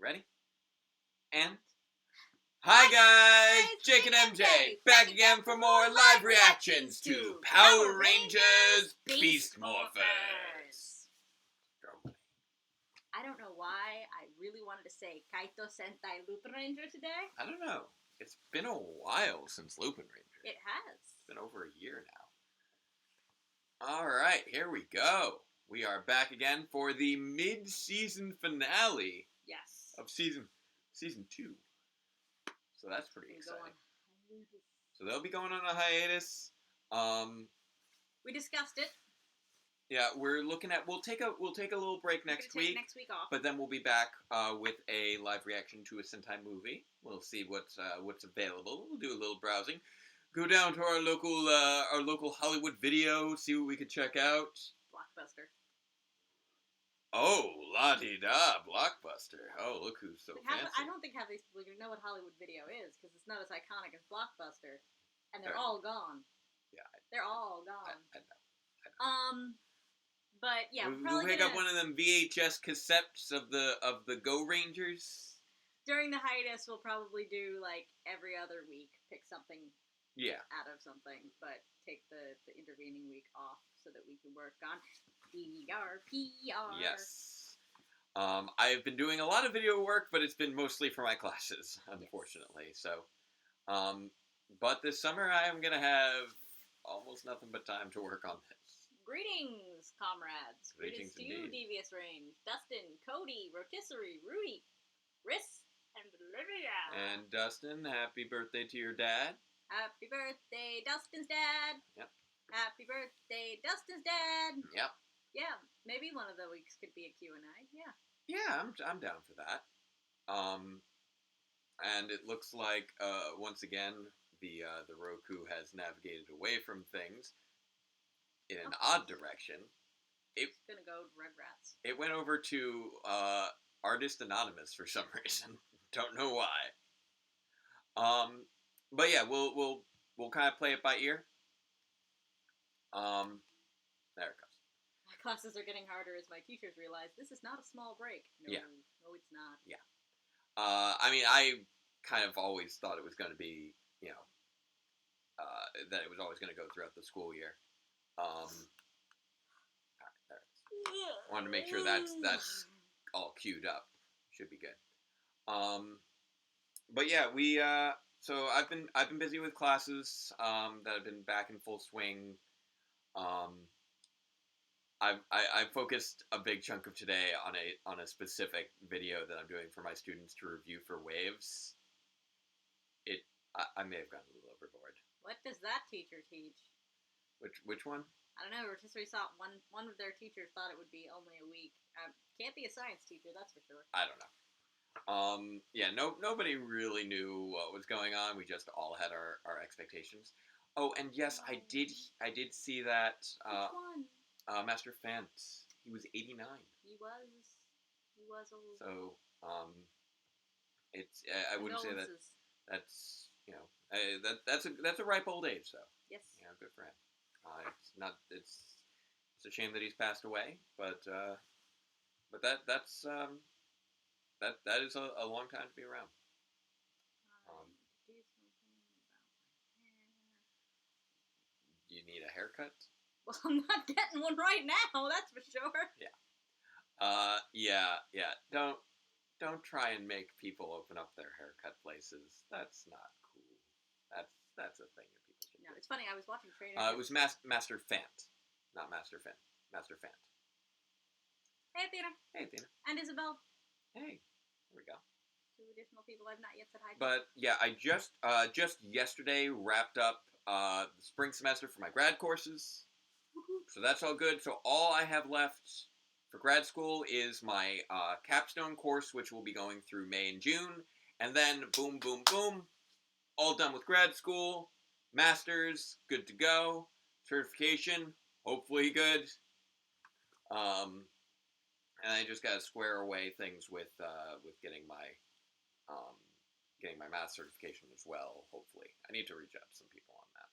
Ready? And... Hi guys! Jake and MJ, back again for more live reactions to Power Rangers Beast Morphers. I don't know why I really wanted to say Kaito Sentai Lupin Ranger today. I don't know. It's been a while since Lupin Ranger. It has. It's been over a year now. Alright, here we go. We are back again for the mid-season finale. Yes. Of season 2. So that's pretty exciting. So they'll be going on a hiatus. We discussed it. Yeah, we're looking at we'll take a little break next week. Next week off. But then we'll be back with a live reaction to a Sentai movie. We'll see what's available. We'll do a little browsing. Go down to our local Hollywood Video, see what we could check out. Blockbuster. Oh, la-di-da, Blockbuster. Oh, look who's so fancy. I don't think half these people even know what Hollywood Video is, because it's not as iconic as Blockbuster. And they're all gone. Yeah. They're all gone. I know. But, yeah, we'll pick up one of them VHS cassettes of the Go Rangers. During the hiatus, we'll probably do, like, every other week, pick something out of something, but take the intervening week off so that we can work on PR. Yes. I've been doing a lot of video work, but it's been mostly for my classes, unfortunately. Yes. So, but this summer I am going to have almost nothing but time to work on this. Greetings, comrades. Greetings to you, Devious Range. Dustin, Cody, Rotisserie, Rudy, Riss, and Olivia. And Dustin, happy birthday to your dad. Happy birthday, Dustin's dad. Yep. Happy birthday, Dustin's dad. Yep. Yeah, maybe one of the weeks could be a Q&A. Yeah. Yeah, I'm down for that. And it looks like once again the Roku has navigated away from things in an odd direction. It's gonna go to Rugrats. It went over to Artist Anonymous for some reason. Don't know why. But yeah, we'll kind of play it by ear. There it goes. My classes are getting harder as my teachers realize this is not a small break. No, no, it's not. Yeah. I mean, I kind of always thought it was going to be, that it was always going to go throughout the school year. All right, there it is. Wanted to make sure that's all queued up. Should be good. But yeah, we so I've been busy with classes that have been back in full swing. I focused a big chunk of today on a specific video that I'm doing for my students to review for Waves. I may have gone a little overboard. What does that teacher teach? Which one? I don't know. Rotisserie saw one of their teachers thought it would be only a week. Can't be a science teacher, that's for sure. I don't know. Yeah, nobody really knew what was going on. We just all had our expectations. Oh, and yes, I did see that. Which one? Master Fant. He was 89. He was old. So, it's I wouldn't say that's that's a ripe old age though. Yes. Yeah, good for him. It's a shame that he's passed away, but that is a long time to be around. You need a haircut? Well, I'm not getting one right now, that's for sure. Yeah. Yeah. Don't try and make people open up their haircut places. That's not cool. That's a thing that people should do. No, it's funny, I was watching Trader. It was Master Fant, not Master Finn. Master Fant. Hey, Athena. Hey, Athena. And Isabel. Hey, there we go. 2 additional people I've not yet said hi to. But yeah, I just yesterday wrapped up the spring semester for my grad courses. So that's all good. So all I have left for grad school is my capstone course, which will be going through May and June. And then boom, boom, boom, all done with grad school. Masters, good to go. Certification, hopefully good. And I just gotta square away things with getting my math certification as well. Hopefully, I need to reach out to some people on that.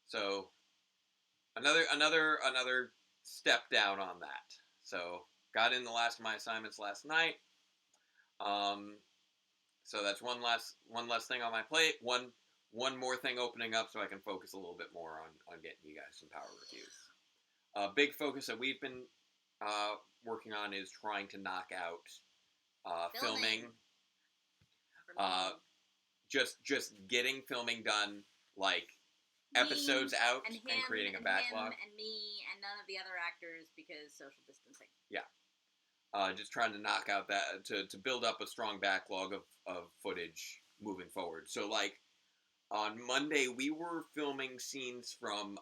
So another step down on that. So got in the last of my assignments last night. So that's one less thing on my plate. One more thing opening up so I can focus a little bit more on getting you guys some power reviews. A big focus that we've been working on is trying to knock out filming. Just getting filming done, like episodes out and creating a backlog. And me and none of the other actors because social distancing. Yeah. Just trying to knock out that to build up a strong backlog of footage moving forward. So like on Monday we were filming scenes from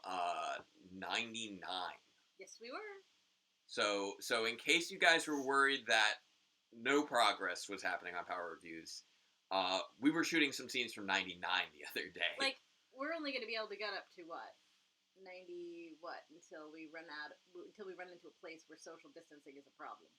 99. Yes, we were. So in case you guys were worried that no progress was happening on Power Reviews, we were shooting some scenes from 99 the other day. Like, we're only going to be able to get up to what? 90 what? Until we run into a place where social distancing is a problem.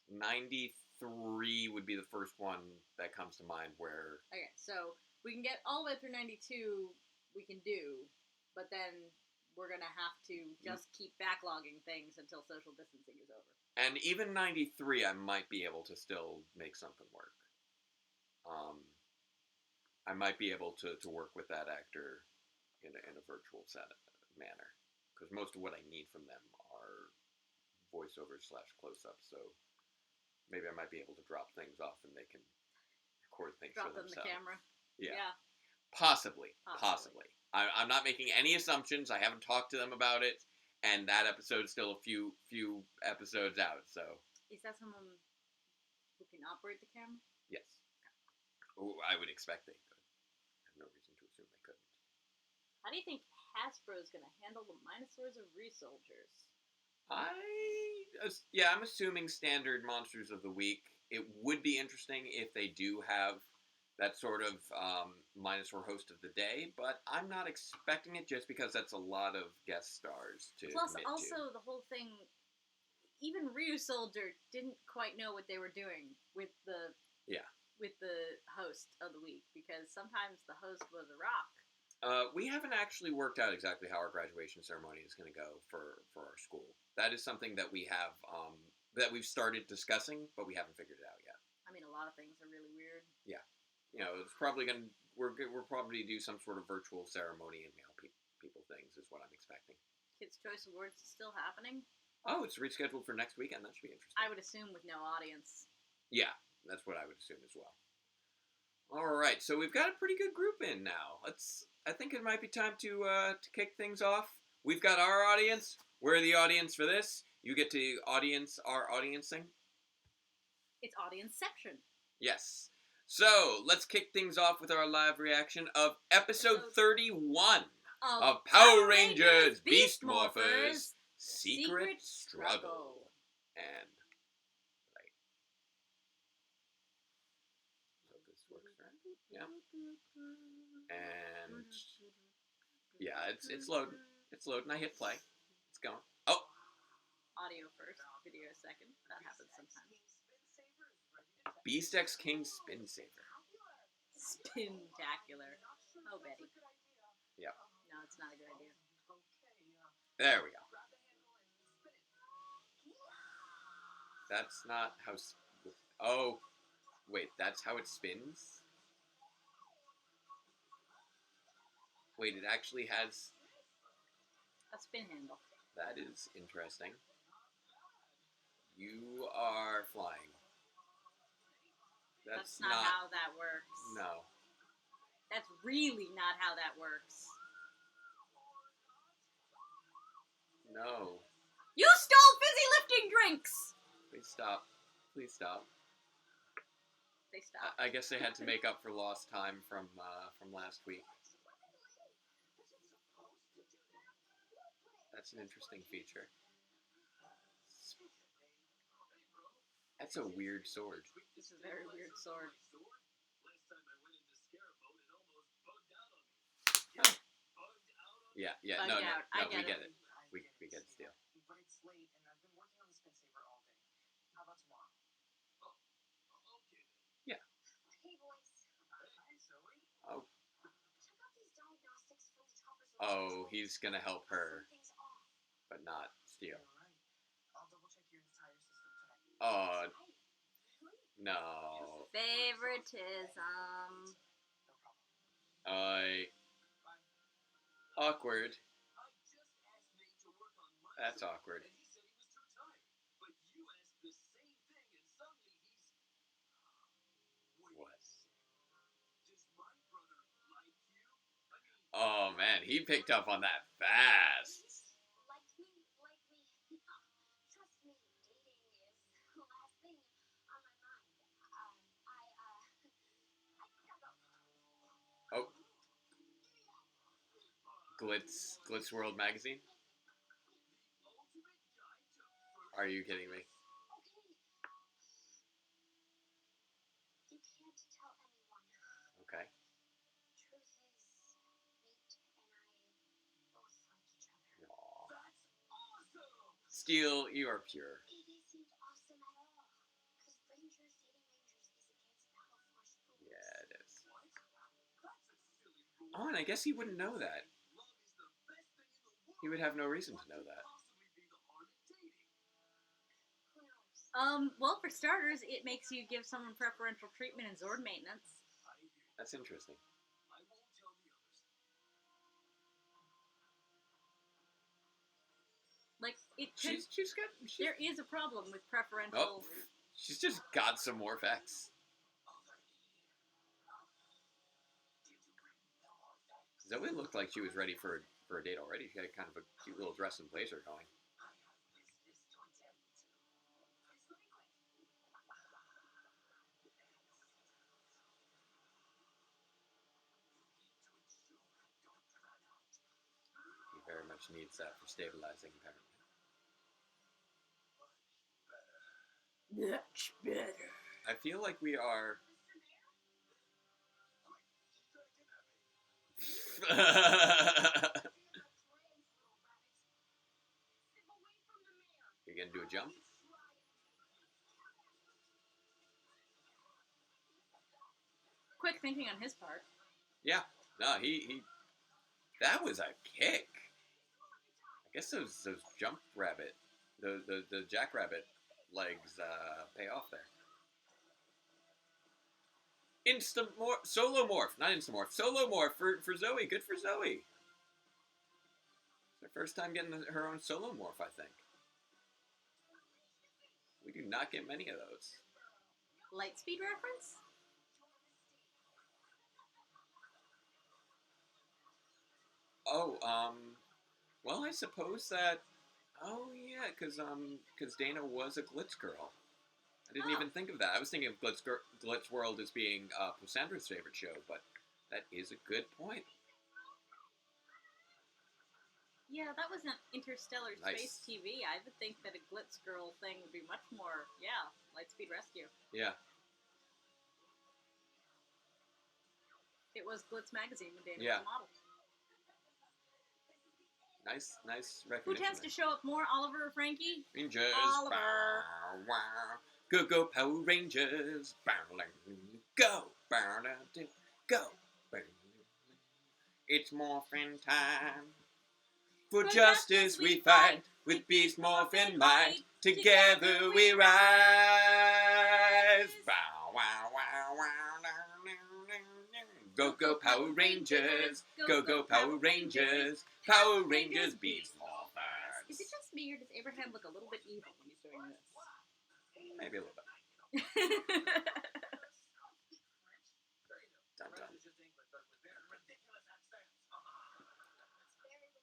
93 would be the first one that comes to mind where... Okay, so we can get all the way through 92, we can do, but then we're going to have to just keep backlogging things until social distancing is over. And even 93, I might be able to still make something work. I might be able to work with that actor in a virtual manner. Because most of what I need from them are voiceovers / close-ups, so maybe I might be able to drop things off and they can record things for themselves. Drop them the camera. Yeah. Possibly. I'm not making any assumptions. I haven't talked to them about it, and that episode's still a few episodes out, so... Is that someone who can operate the camera? Yes. Oh, I would expect they could. I have no reason to assume they couldn't. How do you think Hasbro's going to handle the Minosaurs of Resoldiers? I'm assuming standard Monsters of the Week. It would be interesting if they do have that sort of Minosaur host of the day, but I'm not expecting it just because that's a lot of guest stars to Plus, commit also, to. the whole thing, even Ryusoldier didn't quite know what they were doing with the host of the week, because sometimes the host was a rock. We haven't actually worked out exactly how our graduation ceremony is going to go for our school. That is something that we have that we've started discussing, but we haven't figured it out yet. I mean, a lot of things are really weird. Yeah, it's probably we'll probably do some sort of virtual ceremony and mail people things is what I'm expecting. Kids' Choice Awards is still happening. Oh, it's rescheduled for next weekend. That should be interesting. I would assume with no audience. Yeah, that's what I would assume as well. All right, so we've got a pretty good group in now. I think it might be time to kick things off. We've got our audience. We're the audience for this. You get to audience our audiencing. It's audienceception. Yes. So let's kick things off with our live reaction of episode 31 of Power Rangers Beast Morphers Secret Struggle. And yeah. And yeah, it's loading. It's loading. I hit play. It's going. Oh. Audio first, video second. That happens sometimes. Beast X King Spin Saver. Spintacular. Oh, Betty. Yeah. No, it's not a good idea. There we go. That's not how... Oh, wait, that's how it spins? Wait, it actually has... a spin handle. That is interesting. You are flying. That's not how that works. No. That's really not how that works. No. You stole fizzy lifting drinks! Please stop. Please stop. They stopped. I guess they had to make up for lost time from last week. That's an interesting feature. That's a weird sword. It's a very weird sword. Yeah, Bugged no, out. we get get it. We get the deal. But it's late and I've been working on the spin saver all day. How about tomorrow? Okay. Yeah. Hey boys. Hey Zoe. Oh. Check out these diagnostics from the top. Oh, he's gonna help her, but not Steel. Alright. I'll double check your entire system tonight. No. Favoritism. No problem. Awkward. That's awkward. What? Oh man, he picked up on that fast. Oh, Glitz World magazine? Are you kidding me? Okay. Aw. Steel, you are pure. Yeah, it is. Oh, and I guess he wouldn't know that. He would have no reason to know that. Well, for starters, it makes you give someone preferential treatment in Zord maintenance. That's interesting. Like, it could... She's There is a problem with preferential... Oh, she's just got some more effects. Zoe looked like she was ready for a date already. She had kind of a cute little dress and blazer going. He very much needs that for stabilizing, apparently. Much better. I feel like we are... You gonna do a jump? Quick thinking on his part. Yeah. No, he that was a kick. I guess those jump rabbit, the jackrabbit legs pay off there. Solo morph, not instant morph. Solo morph for Zoe. Good for Zoe. It's her first time getting her own solo morph, I think. We do not get many of those. Lightspeed reference? Oh, well, I suppose that. Oh yeah, because Dana was a Glitz girl. I didn't even think of that. I was thinking of Glitz World as being Posandra's favorite show, but that is a good point. Yeah, that was an interstellar space TV. I would think that a Glitz girl thing would be much more, Lightspeed Rescue. Yeah. It was Glitz magazine when Dana was a model. Nice recognition. Who tends to show up more, Oliver or Frankie? Rangers. Oliver. Bow, wow. Go Power Rangers. Go. Go. It's morphin' time. For justice we fight. With beast morphin' might. Together we rise. Bow, wow, wow, wow. Go Power Rangers. Go Power Rangers. Power Rangers beast morphers. Is it just me, or does Abraham look a little bit evil when he's doing this? Maybe a little bit. Dun, dun.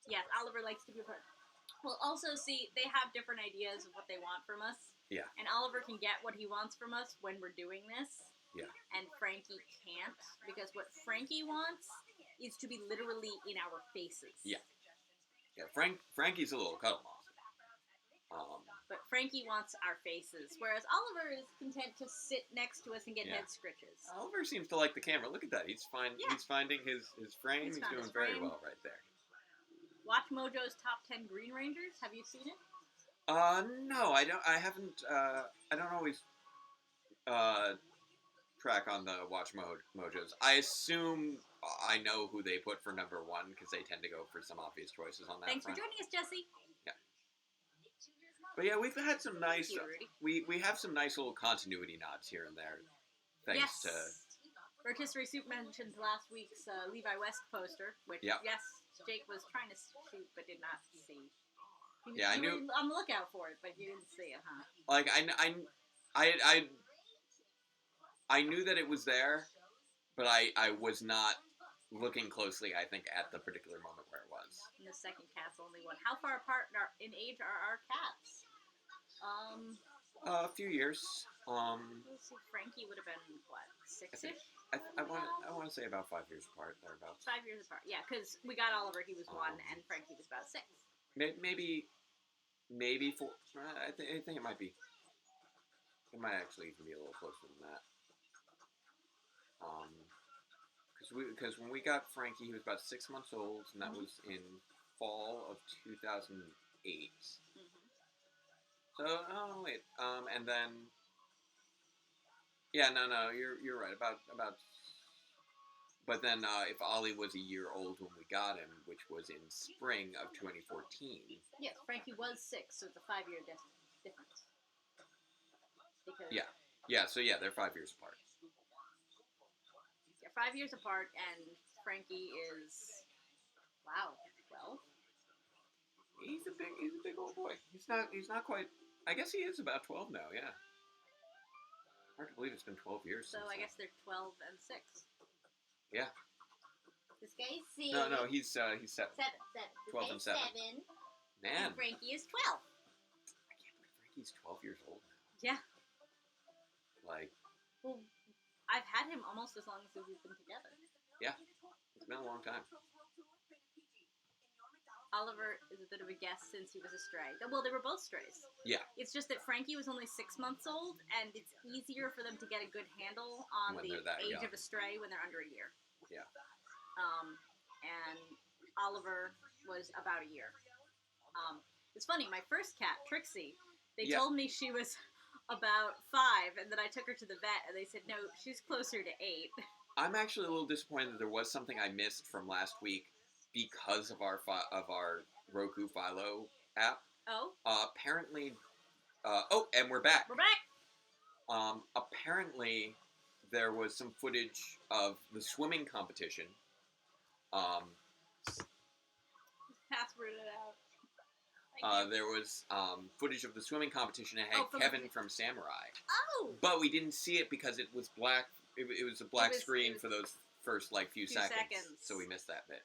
Yes, Oliver likes to be a part. Well, also, see, they have different ideas of what they want from us. Yeah. And Oliver can get what he wants from us when we're doing this. Yeah. And Frankie can't, because what Frankie wants is to be literally in our faces. Yeah. Yeah, Frankie's a little cuddle monster. But Frankie wants our faces, whereas Oliver is content to sit next to us and get head scritches. Oliver seems to like the camera. Look at that. He's finding his frame. He's doing very well right there. Watch Mojo's Top 10 Green Rangers. Have you seen it? No, I don't. I haven't. I don't always track on the Watch Mojos. I assume I know who they put for number one because they tend to go for some obvious choices on that. Thanks for joining us, Jesse. Yeah. But yeah, we've had some nice. Thank you, Rudy. We have some nice little continuity nods here and there, thanks to. Rotisserie Soup mentioned last week's Levi West poster, which yes, Jake was trying to shoot but did not see. I knew were on the lookout for it, but you didn't see it, huh? Like I knew that it was there, but I was not looking closely. I think at the particular moment where it was. And the second cat's only one. How far apart in age are our cats? A few years. Let's see, Frankie would have been what, 6-ish? I want to say about 5 years apart, thereabouts. 5 years apart, yeah, because we got Oliver, he was 1, and Frankie was about 6. Maybe 4. I think it might be. It might actually even be a little closer than that. Because when we got Frankie, he was about 6 months old, and that was in fall of 2008. Mm-hmm. So, wait, and then, yeah, no, you're right, about, but then, if Ollie was a year old when we got him, which was in spring of 2014. Yes, Frankie was 6, so it's a 5-year difference. Because so they're 5 years apart. They're 5 years apart, and Frankie is, 12? He's a big old boy. He's not quite. I guess he is about 12 now. Yeah. Hard to believe it's been 12 years. So I guess they're 12 and 6. Yeah. This guy's 6. No, he's 7. 7. 12 and 7. Man. And Frankie is 12. I can't believe Frankie's 12 years old now. Yeah. Like. Well, I've had him almost as long as we've been together. Yeah. It's been a long time. Oliver is a bit of a guest since he was a stray. Well, they were both strays. Yeah. It's just that Frankie was only 6 months old, and it's easier for them to get a good handle on when the age young. of a stray when they're under a year. Yeah. And Oliver was about a year. It's funny, my first cat, Trixie, they told me she was about 5, and then I took her to the vet, and they said, no, she's closer to 8. I'm actually a little disappointed that there was something I missed from last week because of our Roku Philo app. Oh? Apparently, and we're back. We're back! Apparently, there was some footage of the swimming competition. Passworded it out. There was footage of the swimming competition and had Kevin from Samurai. Oh! But we didn't see it because it was black. It was a black screen for those first few seconds. So we missed that bit.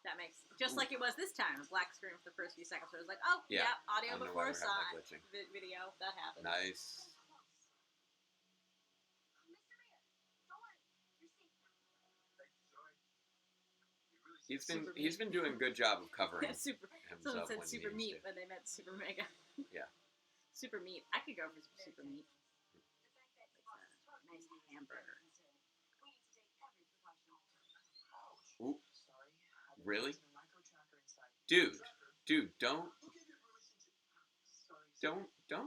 That makes just like it was this time, a black screen for the first few seconds. So it was like, oh yeah, audio before song, video that happened. Nice. He's been doing a good job of covering himself. Someone said super meat when they meant super mega. Yeah. Super meat. I could go for some super meat. Nice hamburger. Ooh. Really? Dude, don't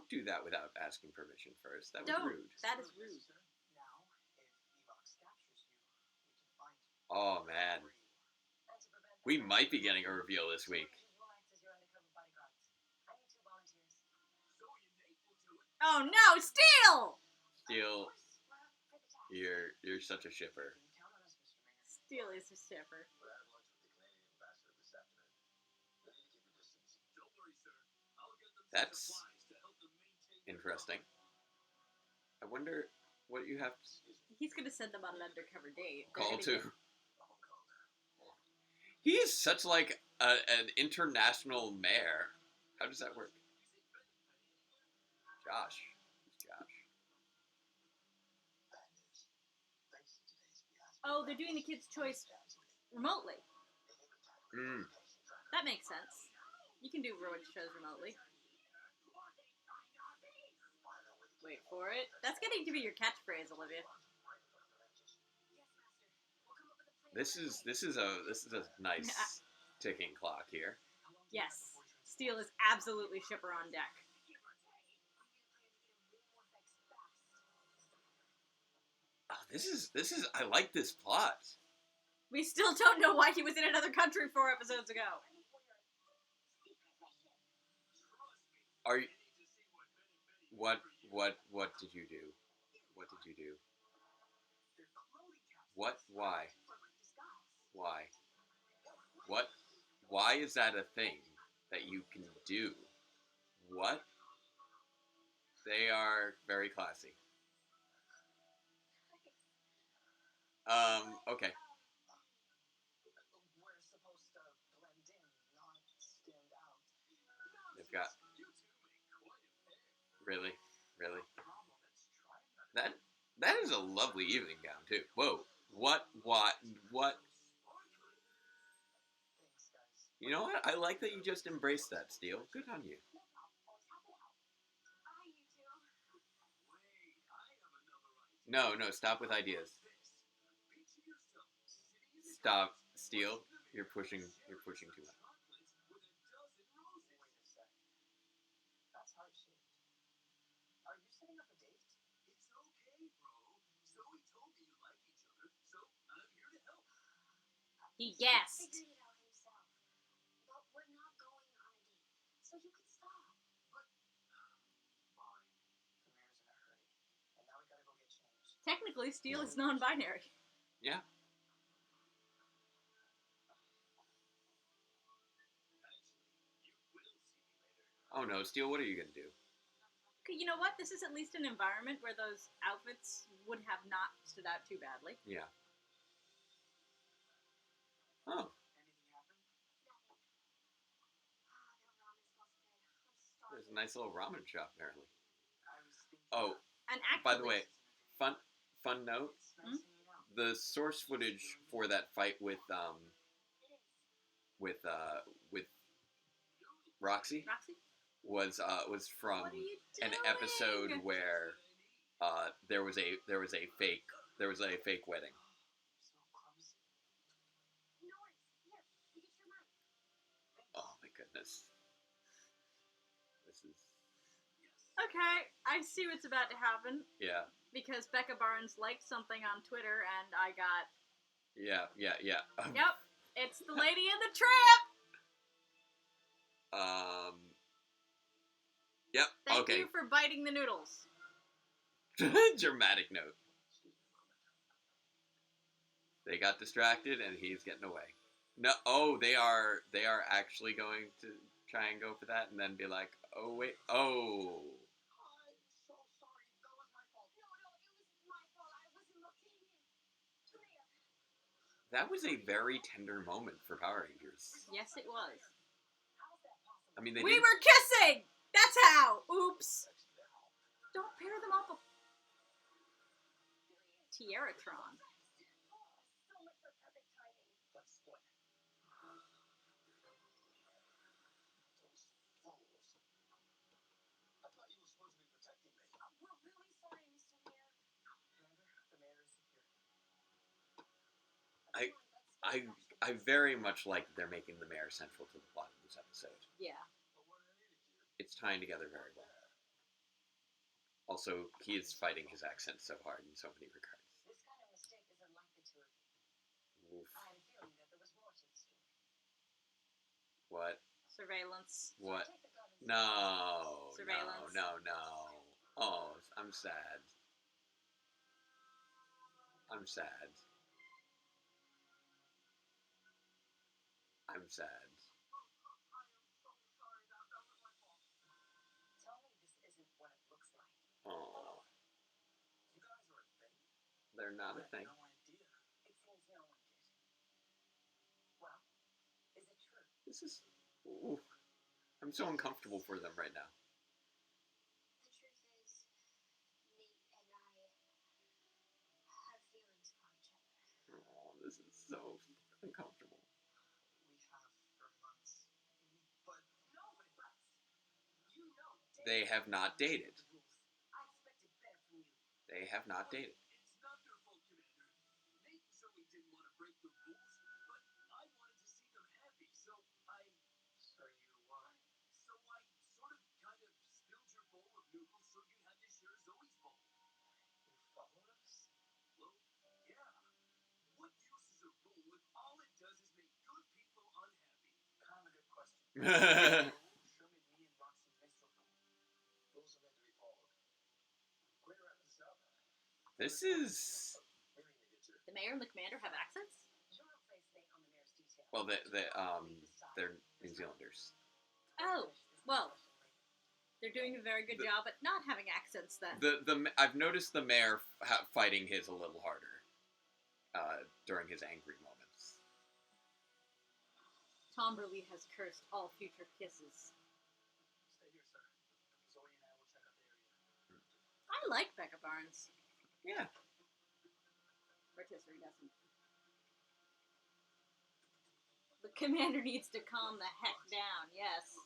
do that without asking permission first. That was rude. That is rude. Oh man. We might be getting a reveal this week. Oh no, Steel! Steel, you're such a shipper. Steel is a shipper. That's interesting. I wonder what you have. He's gonna send them on an undercover date. Call to. He is such an international mayor. How does that work? Josh. Oh, they're doing the Kids' Choice remotely. That makes sense. You can do ruined shows remotely. Wait for it. That's getting to be your catchphrase, Olivia. This is a nice ticking clock here. Yes. Steel is absolutely shipper on deck. Oh, this is I like this plot. We still don't know why he was in another country 4 episodes ago. Are you? What did you do? What did you do? What? Why? Why? What? Why is that a thing that you can do? What? They are very classy. Okay. We're supposed to blend in, not stand out. They've got really, really. That that is a lovely evening gown too. Whoa. What? What? What? Thanks, guys. You know what? I like that you just embraced that, Steel. Good on you. No, no, stop with ideas. Stop, Steel. You're pushing too much. Wait a sec. That's heart-shaped. Are you setting up a date? It's okay, bro. Zoe told me you like each other, so I'm here to help. He guessed. Figured it out himself. But we're not going on a date, so you could stop. But fine. The mayor's in a hurry, and now we gotta go get changed. Technically, Steel is non-binary. Yeah. Oh no, Steel, what are you gonna do? Okay, you know what? This is at least an environment where those outfits would have not stood out too badly. Yeah. Oh. Anything happen? Nothing. That ramen smells good. I'm starving. There's a nice little ramen shop, apparently. I was thinking. Oh, And by the actually, way, fun note. It's nice hanging out. The source footage for that fight with It is. with Roxy Roxy, was from what are you an doing? episode where there was a fake wedding. So clumsy. No worries. Here, you get your mine. Oh my goodness. This is Okay, I see what's about to happen yeah. because Becca Barnes liked something on Twitter, and I got. Yeah. Yep, it's the Lady and the Tramp. Yep. Thank Okay. you for biting the noodles. Dramatic note. They got distracted, and he's getting away. No. Oh, they are actually going to try and go for that, and then be like, oh wait, oh. I'm so sorry. That was my fault. No, it was my fault. I wasn't looking. Come here. That was a very tender moment for Power Rangers. Yes, it was. How's that possible? I mean, they We didn't- were kissing. That's how. Oops. Don't pair them up. Tierratron. So much for perfect timing. Let's split. Those fools. I thought you were supposed to be protecting me. We're really sorry, Mr. Mayor. Commander, the mayor is here. I- Come on, let's get I very much like that they're making the mayor central to the plot of this episode. Yeah. But we're needed here. It's tying together very well. Also, he is fighting his accent so hard in so many regards. This kind of mistake isn't likely to repeat. Oof. I had a feeling that there was more to the story. What? Surveillance. What? Take the gun and No. Surveillance. No. Oh, I'm sad. I'm sad. I'm sad. tell me this isn't what it looks like. Oh, You guys are a thing? they're not a I had thing. no idea. It seems no one did. Well, is it true? This is. Ooh. I'm so uncomfortable for them right now. The truth is, Nate and I have feelings for each other. Oh, this is so uncomfortable. We have for months. But no, but you know. They have not dated. I expected better from you. They have not dated. It's not their fault, Commander. Nate and Zoe didn't want to break the rules, but I wanted to see them happy, so I. So you what? So I sort of kind of spilled your bowl of noodles so you had to share Zoe's bowl. You followed us? Well, yeah. What use is a rule if all it does is make good people unhappy? Kind of a good question. Sure made me and Roxy miserable. This is... The mayor and the commander have accents? Well, they're New Zealanders. Oh, well, they're doing a very good job at not having accents then. I've noticed the mayor fighting his a little harder during his angry moments. Tomberly has cursed all future kisses. I like Becca Barnes. Yeah. Rotisserie doesn't. The commander needs to calm the heck down, yes.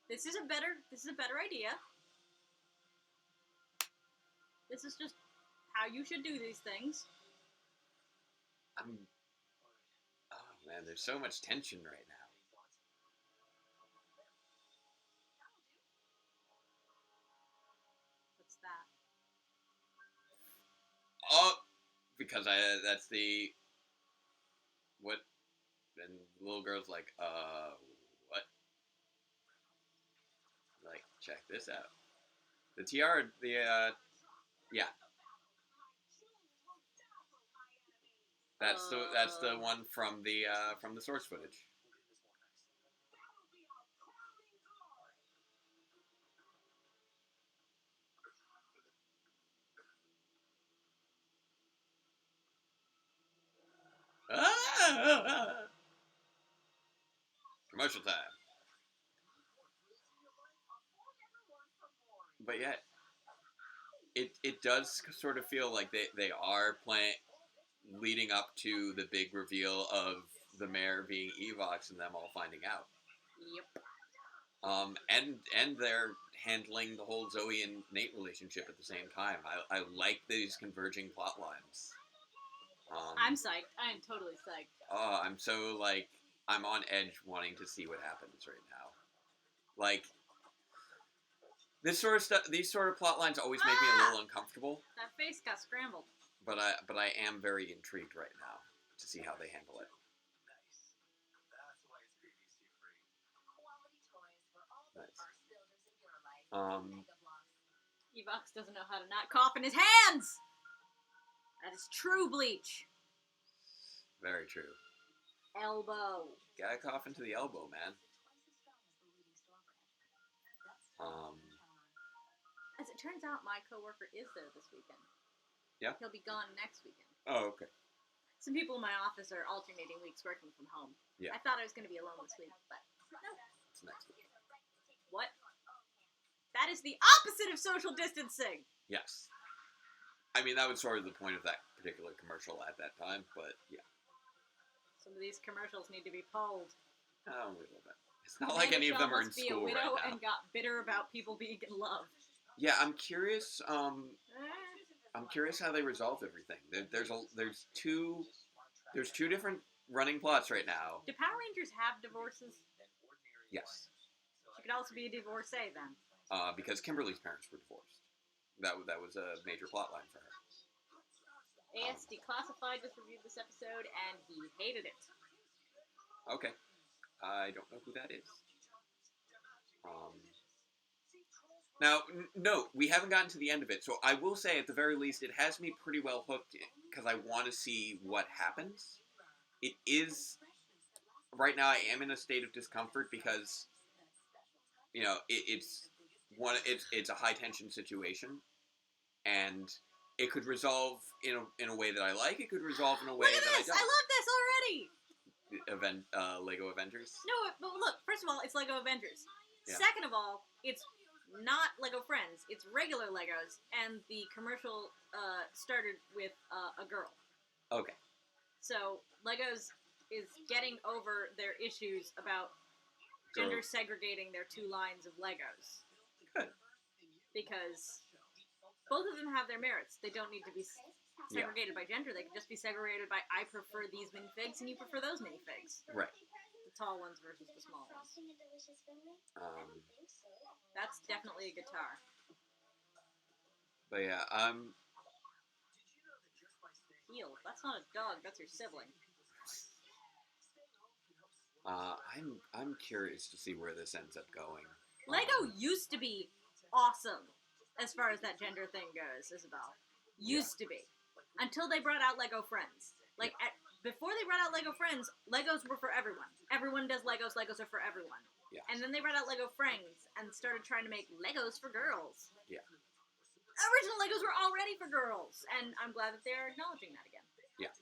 This is a better idea. This is just how you should do these things. Oh man, there's so much tension right now. What's that? Oh, because that's the... What? And the little girl's like, what? Like, check this out. The tiara, yeah. That's the one from the source footage. Commercial time. But yet, it does sort of feel like they are leading up to the big reveal of the mayor being Evox and them all finding out. Yep. And they're handling the whole Zoe and Nate relationship at the same time. I like these converging plot lines. I'm psyched. I am totally psyched. I'm so, I'm on edge wanting to see what happens right now. Like, this sort of stuff, these sort of plot lines always make me a little uncomfortable. That face got scrambled. But I am very intrigued right now to see how they handle it. Nice. Evox doesn't know how to not cough in his hands! That is true bleach. Very true. Elbow. Gotta cough into the elbow, man. As it turns out, my coworker is there this weekend. Yeah? He'll be gone next weekend. Oh, okay. Some people in my office are alternating weeks working from home. Yeah. I thought I was going to be alone this week, but no. It's next week. What? That is the opposite of social distancing! Yes. I mean, that was sort of the point of that particular commercial at that time, but yeah. Some of these commercials need to be pulled. Oh, a little bit. It's not like any of them are in school right now. And got bitter about people being loved. Yeah, I'm curious. I'm curious how they resolve everything. There's two different running plots right now. Do Power Rangers have divorces? Yes. She could also be a divorcee then. Because Kimberly's parents were divorced. That was a major plot line for her. AS Declassified just reviewed this episode and he hated it. Okay. I don't know who that is. Now, no, we haven't gotten to the end of it, so I will say, at the very least, it has me pretty well hooked, because I want to see what happens. It is... Right now, I am in a state of discomfort, because, you know, it's a high-tension situation, and it could resolve in a way that I like, it could resolve in a way that I don't. I love this already! Lego Avengers? No, but look, first of all, it's Lego Avengers. Yeah. Second of all, it's not Lego Friends. It's regular Legos, and the commercial started with a girl. Okay. So, Legos is getting over their issues about gender segregating their two lines of Legos. Good. Because both of them have their merits. They don't need to be segregated by gender. They can just be segregated by, I prefer these minifigs, and you prefer those minifigs. Right. The tall ones versus the small ones. That's definitely a guitar. But yeah, Heel. That's not a dog. That's your sibling. I'm curious to see where this ends up going. Lego used to be awesome as far as that gender thing goes, Isabel. Used to be. Until they brought out Lego Friends. Like, before they brought out Lego Friends, Legos were for everyone. Everyone does Legos. Legos are for everyone. Yeah. And then they brought out Lego Friends and started trying to make Legos for girls. Yeah. Original Legos were already for girls. And I'm glad that they're acknowledging that again. Yeah.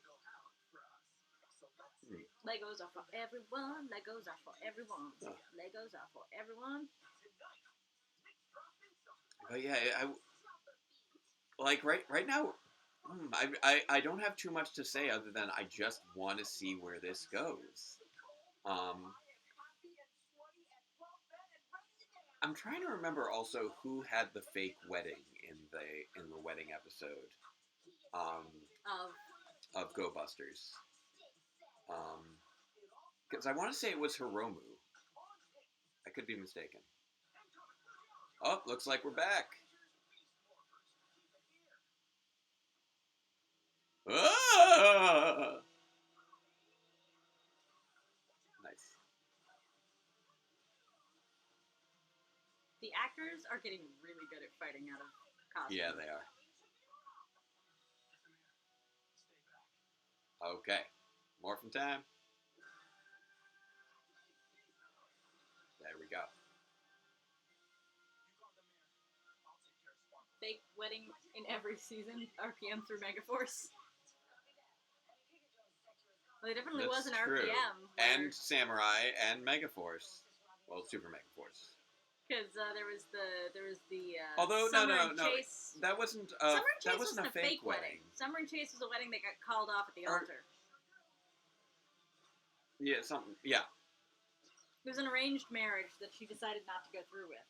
Legos are for everyone. Legos are for everyone. Legos are for everyone. But yeah, like right now, I don't have too much to say other than I just want to see where this goes. I'm trying to remember also who had the fake wedding in the wedding episode of Go Busters. Because I want to say it was Hiromu. I could be mistaken. Oh, looks like we're back. Ah! Nice. The actors are getting really good at fighting out of costume. Yeah, they are. Okay. Morphin' time. There we go. Fake wedding in every season, RPM through Megaforce. Well, there definitely was an true. RPM. And Samurai and Megaforce. Well, Super Megaforce. Because there was the Although Summer no, and Chase. that wasn't Summer and Chase that wasn't a fake wedding. Summer and Chase was a wedding that got called off at the altar. Yeah, something. Yeah. It was an arranged marriage that she decided not to go through with.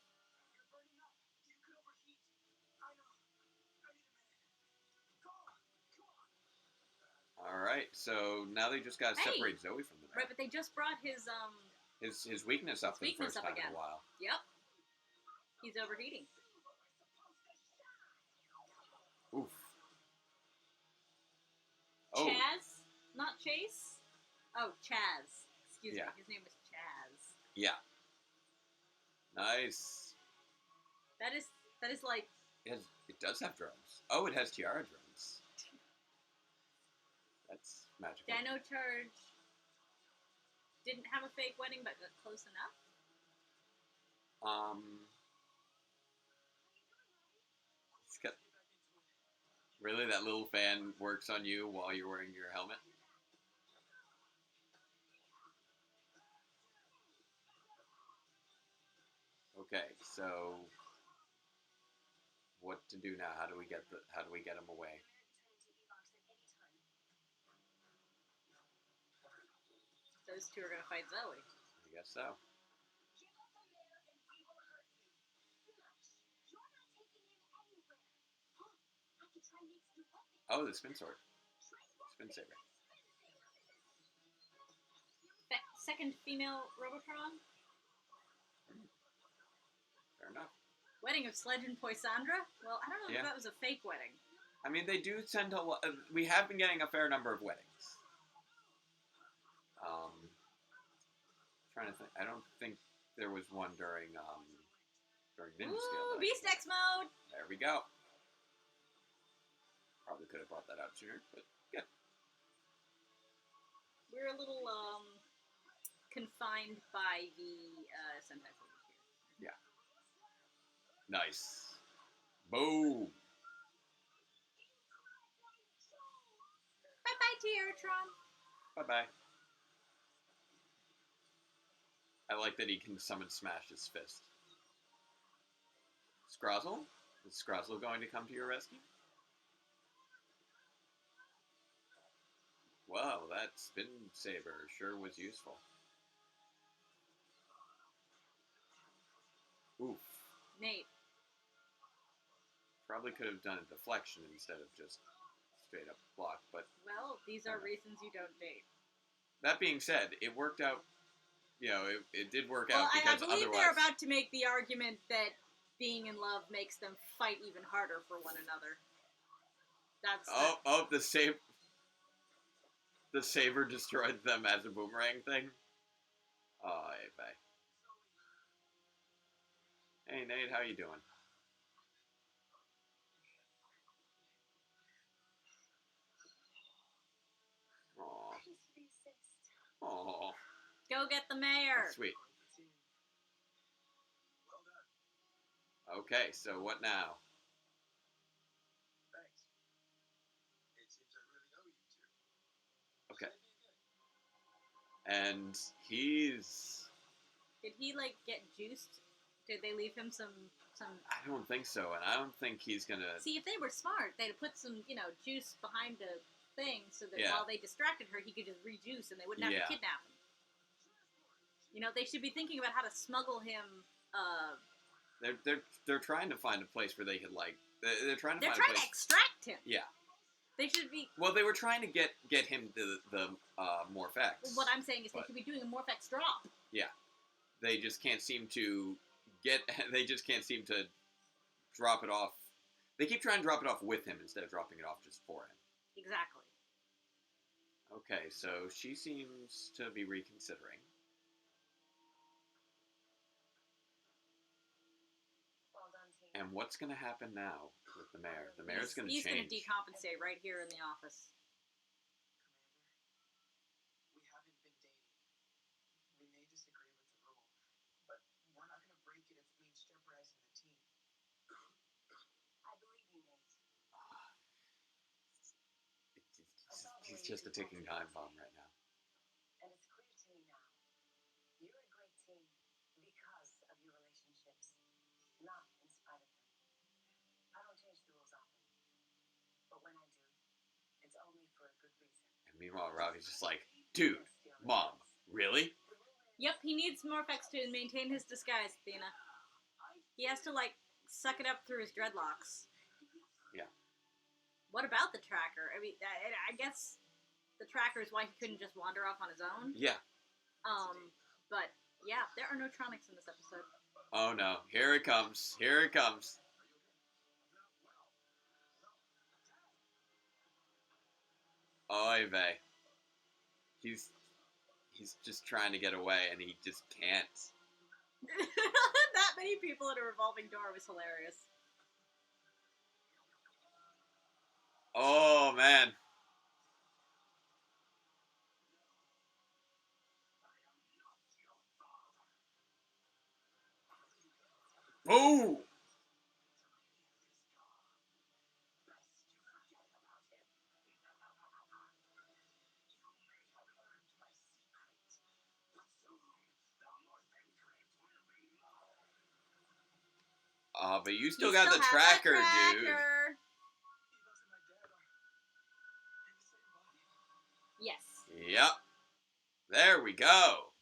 All right, so now they just got to separate Zoe from the man. Right, but they just brought his weakness up for the weakness first time in a while. Yep. He's overheating. Oof. Oh. Chaz? Not Chase? Oh, Chaz. Excuse me. His name was Chaz. Yeah. Nice. That is like... It does have drums. Oh, it has tiara drums. That's magical. Dino Charge didn't have a fake wedding, but got close enough. It's got... Really, that little fan works on you while you're wearing your helmet? Okay, so what to do now? How do we get him away? Those two are gonna fight Zoe. I guess so. Oh, the spin sword. Spin saber. Second female Robotron? Fair enough. Wedding of Sledge and Poisandra? Well, I don't know if that was a fake wedding. I mean, they do tend to... we have been getting a fair number of weddings. Trying to think. I don't think there was one during Ninja Scale. Ooh, Beast X mode! There we go. Probably could have brought that out sooner, but yeah. We're a little confined by the Sentai footage here. Yeah. Nice. Boom. Bye-bye, Tiertron. Bye-bye. I like that he can summon Smash his fist. Scrozzle? Is Scrozzle going to come to your rescue? Wow, that spin saber sure was useful. Oof. Nate. Probably could have done a deflection instead of just straight up block, but... Well, these are reasons you don't date. That being said, it worked out, it did work out because I believe otherwise... they're about to make the argument that being in love makes them fight even harder for one another. That's the saber destroyed them as a boomerang thing. Oh, hey, bye. Hey, Nate, how you doing? Aw. Aw. Go get the mayor. That's sweet. Okay, so what now? Thanks. It seems I really owe you two. Okay. And he's... Did he, like, get juiced? Did they leave him some... I don't think so, and I don't think he's gonna... See, if they were smart, they'd have put some, juice behind the thing so that Yeah. while they distracted her, he could just rejuice and they wouldn't have Yeah. to kidnap him. They should be thinking about how to smuggle him, They're trying to find a place where they could, like... They're trying to They're find trying a place... to extract him. Yeah. They should be... Well, they were trying to get him the Morphex. What I'm saying is they should be doing a Morphex drop. Yeah. They just can't seem to they just can't seem to drop it off. They keep trying to drop it off with him instead of dropping it off just for him. Exactly. Okay, so she seems to be reconsidering. Well done, team. And what's going to happen now with the mayor? The mayor's going to change. He's going to decompensate right here in the office. Commander, we haven't been dating. We may disagree with the rule, but we're not going to break it if it means jeopardizing the team. I believe you, Nate. He's just a ticking time bomb right now. And it's clear to me now. You're a great team because of your relationships, not in spite of them. I don't change the rules often, but when I do, it's only for a good reason. And meanwhile, Robbie's just like, dude, Mom, really? Yep, he needs Morphex to maintain his disguise, Athena. He has to, like, suck it up through his dreadlocks. Yeah. What about the tracker? I mean, I guess the tracker is why he couldn't just wander off on his own. Yeah. But, yeah, there are no Tronics in this episode. Oh no, here it comes. Here it comes. Oy vey. He's just trying to get away and he just can't. That many people at a revolving door was hilarious. Oh man. Boom! But you still got the have tracker, that dude. tracker. He looks at my dad in the same body. Yes. Yep. There we go.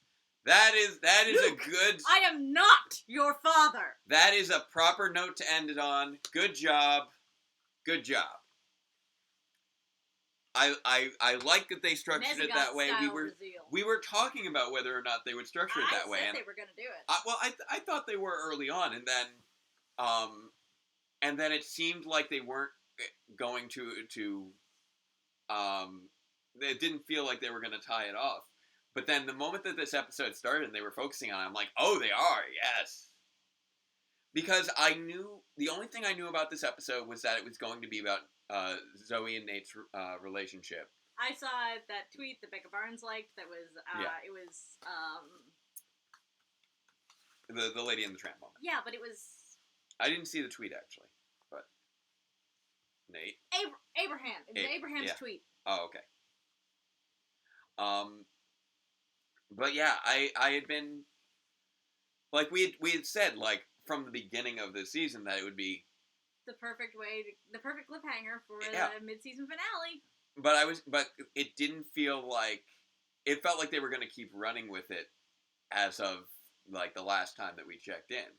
That is Luke, a good... I am not your father. That is a proper note to end it on. Good job. Good job. I like that they structured it that way. We were talking about whether or not they would structure it that way. I said And they were going to do it. I thought they were early on, and then it seemed like they weren't going to it didn't feel like they were going to tie it off. But then the moment that this episode started and they were focusing on it, I'm like, oh, they are, yes. Because the only thing I knew about this episode was that it was going to be about Zoe and Nate's relationship. I saw that tweet that Becca Barnes liked that was, it was, The Lady in the Tramp moment. yeah, but it was... I didn't see the tweet, actually, but... Nate? Abraham. It was Abraham's tweet. Oh, okay. But yeah, I had been... Like, we had said, like, from the beginning of the season that it would be... The perfect cliffhanger for Yeah. the mid-season finale. But it didn't feel like... It felt like they were going to keep running with it as of, like, the last time that we checked in.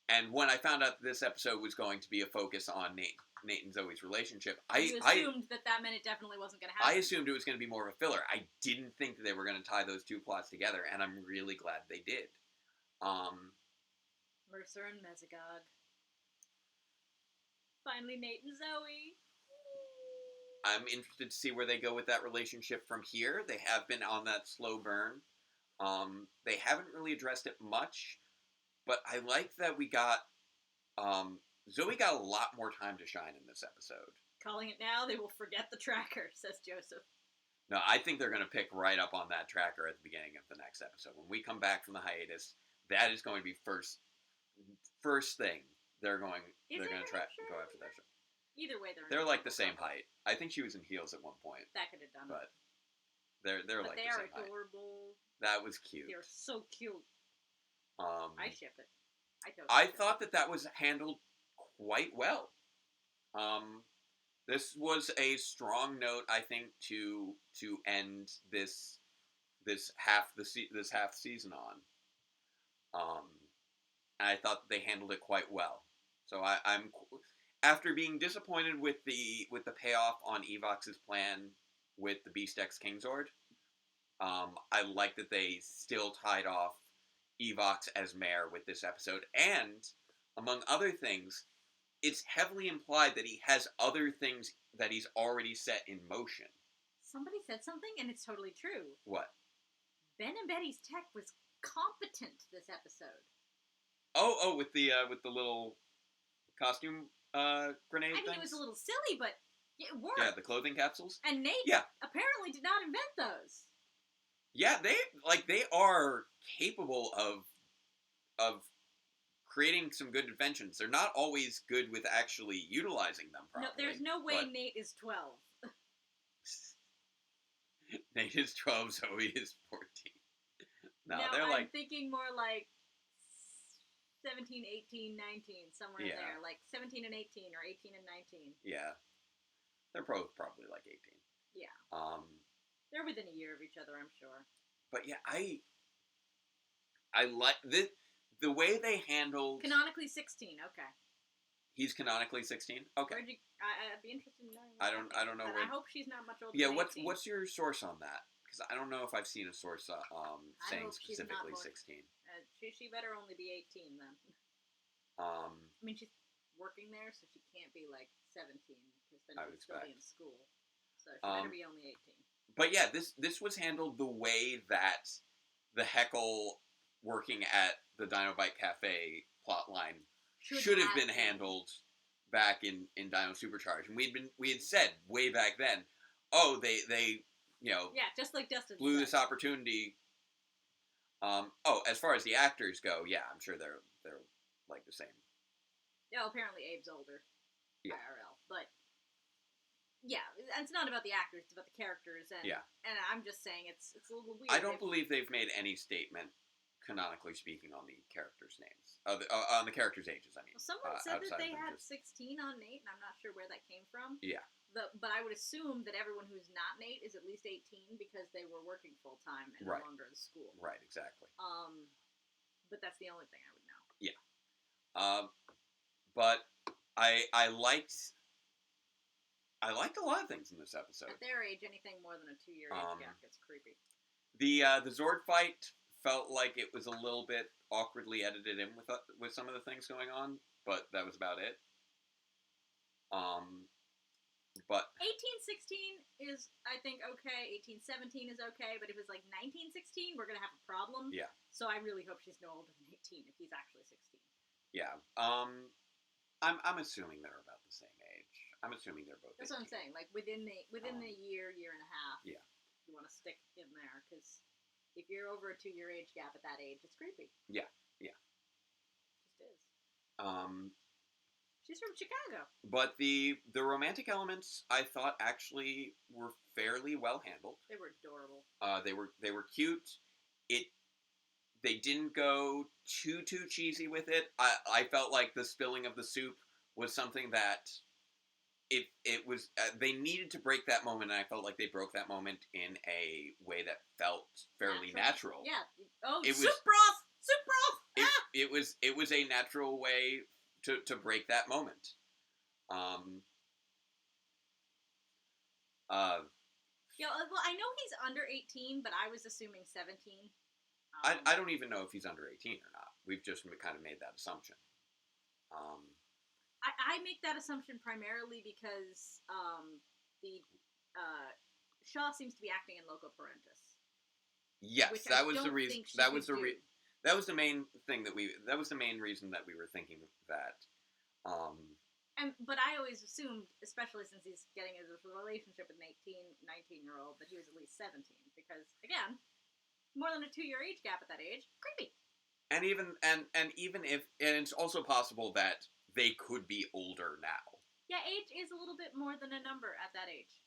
And when I found out this episode was going to be a focus on Nate and Zoe's relationship, You assumed that meant it definitely wasn't going to happen. I assumed it was going to be more of a filler. I didn't think that they were going to tie those two plots together, and I'm really glad they did. Mercer and Mesogog. Finally, Nate and Zoe. I'm interested to see where they go with that relationship from here. They have been on that slow burn. They haven't really addressed it much, but I like that we got Zoe got a lot more time to shine in this episode. Calling it now, they will forget the tracker, says Joseph. No, I think they're going to pick right up on that tracker at the beginning of the next episode. When we come back from the hiatus, that is going to be first thing they're going to go after that show. Either way, they're like the same height. I think she was in heels at one point. That could have done but it. They're but like they the are same height. adorable. That was cute. They're so cute. I ship it. I thought that was handled quite well. This was a strong note, I think, to end this half season on. And I thought they handled it quite well. So I'm after being disappointed with the payoff on Evox's plan with the Beast X Kingzord. I like that they still tied off Evox as mayor with this episode, and among other things, it's heavily implied that he has other things that he's already set in motion. Somebody said something, and it's totally true. What? Ben and Betty's tech was competent this episode. Oh, with the little costume grenade. I mean, it was a little silly, but it worked. Yeah, the clothing capsules. And Nate apparently did not invent those. Yeah, they are capable of creating some good inventions. They're not always good with actually utilizing them properly. No, there's no way Nate is 12. Nate is 12, Zoe is 14. No, now, they're I'm thinking more like 17, 18, 19, somewhere in there. Like 17 and 18, or 18 and 19. Yeah. They're both probably like 18. Yeah. They're within a year of each other, I'm sure. But yeah, I like this, the way they handled... Canonically 16, okay. He's canonically 16? Okay. I'd be interested in knowing. I don't know. And I hope she's not much older than 18. What's your source on that? Because I don't know if I've seen a source saying specifically 16. She better only be 18 then. I mean, she's working there, so she can't be like 17, because then she'd still be in school. So she better be only 18. But yeah, this was handled the way that the Heckle working at the Dinobite Cafe plotline should have been handled back in Dino Supercharge. And we had said way back then, oh, they just like Dustin blew said. this opportunity. As far as the actors go, yeah, I'm sure they're like the same. Yeah, apparently Abe's older. Yeah. IRL, but yeah, it's not about the actors; it's about the characters. And and I'm just saying it's a little weird. I don't believe they've made any statement, canonically speaking, on the characters' names, on the characters' ages. I mean, someone said that they had 16 on Nate, and I'm not sure where that came from. Yeah. But I would assume that everyone who's not Nate is at least 18 because they were working full time and no longer in school. Right. Exactly. But that's the only thing I would know. Yeah. But I liked a lot of things in this episode. At their age, anything more than a 2-year age gap gets creepy. The Zord fight felt like it was a little bit awkwardly edited in with some of the things going on, but that was about it. But 1816 is, I think, okay. 1817 is okay, but if it's like 1916, we're gonna have a problem. Yeah. So I really hope she's no older than 18 if he's actually 16. Yeah. I'm assuming they're about the same age. I'm assuming they're both. That's 18. What I'm saying. Like within the year and a half. Yeah. You want to stick in there because if you're over a 2-year age gap at that age, it's creepy. Yeah. Yeah. It just is. She's from Chicago. But the romantic elements, I thought, actually were fairly well handled. They were adorable. They were cute. They didn't go too cheesy with it. I felt like the spilling of the soup was something that it was they needed to break that moment, and I felt like they broke that moment in a way that felt fairly natural. Yeah. Oh, soup broth. It was a natural way to break that moment. Yeah, well, I know he's under 18, but I was assuming 17. I don't even know if he's under 18 or not. We've just kind of made that assumption. I make that assumption primarily because the Shaw seems to be acting in loco parentis. Yes, that was the reason. That was the main thing that that was the main reason that we were thinking that. But I always assumed, especially since he's getting into a relationship with an 19-year-old, that he was at least 17. Because, again, more than a 2-year age gap at that age, creepy. And even if it's also possible that they could be older now. Yeah, age is a little bit more than a number at that age.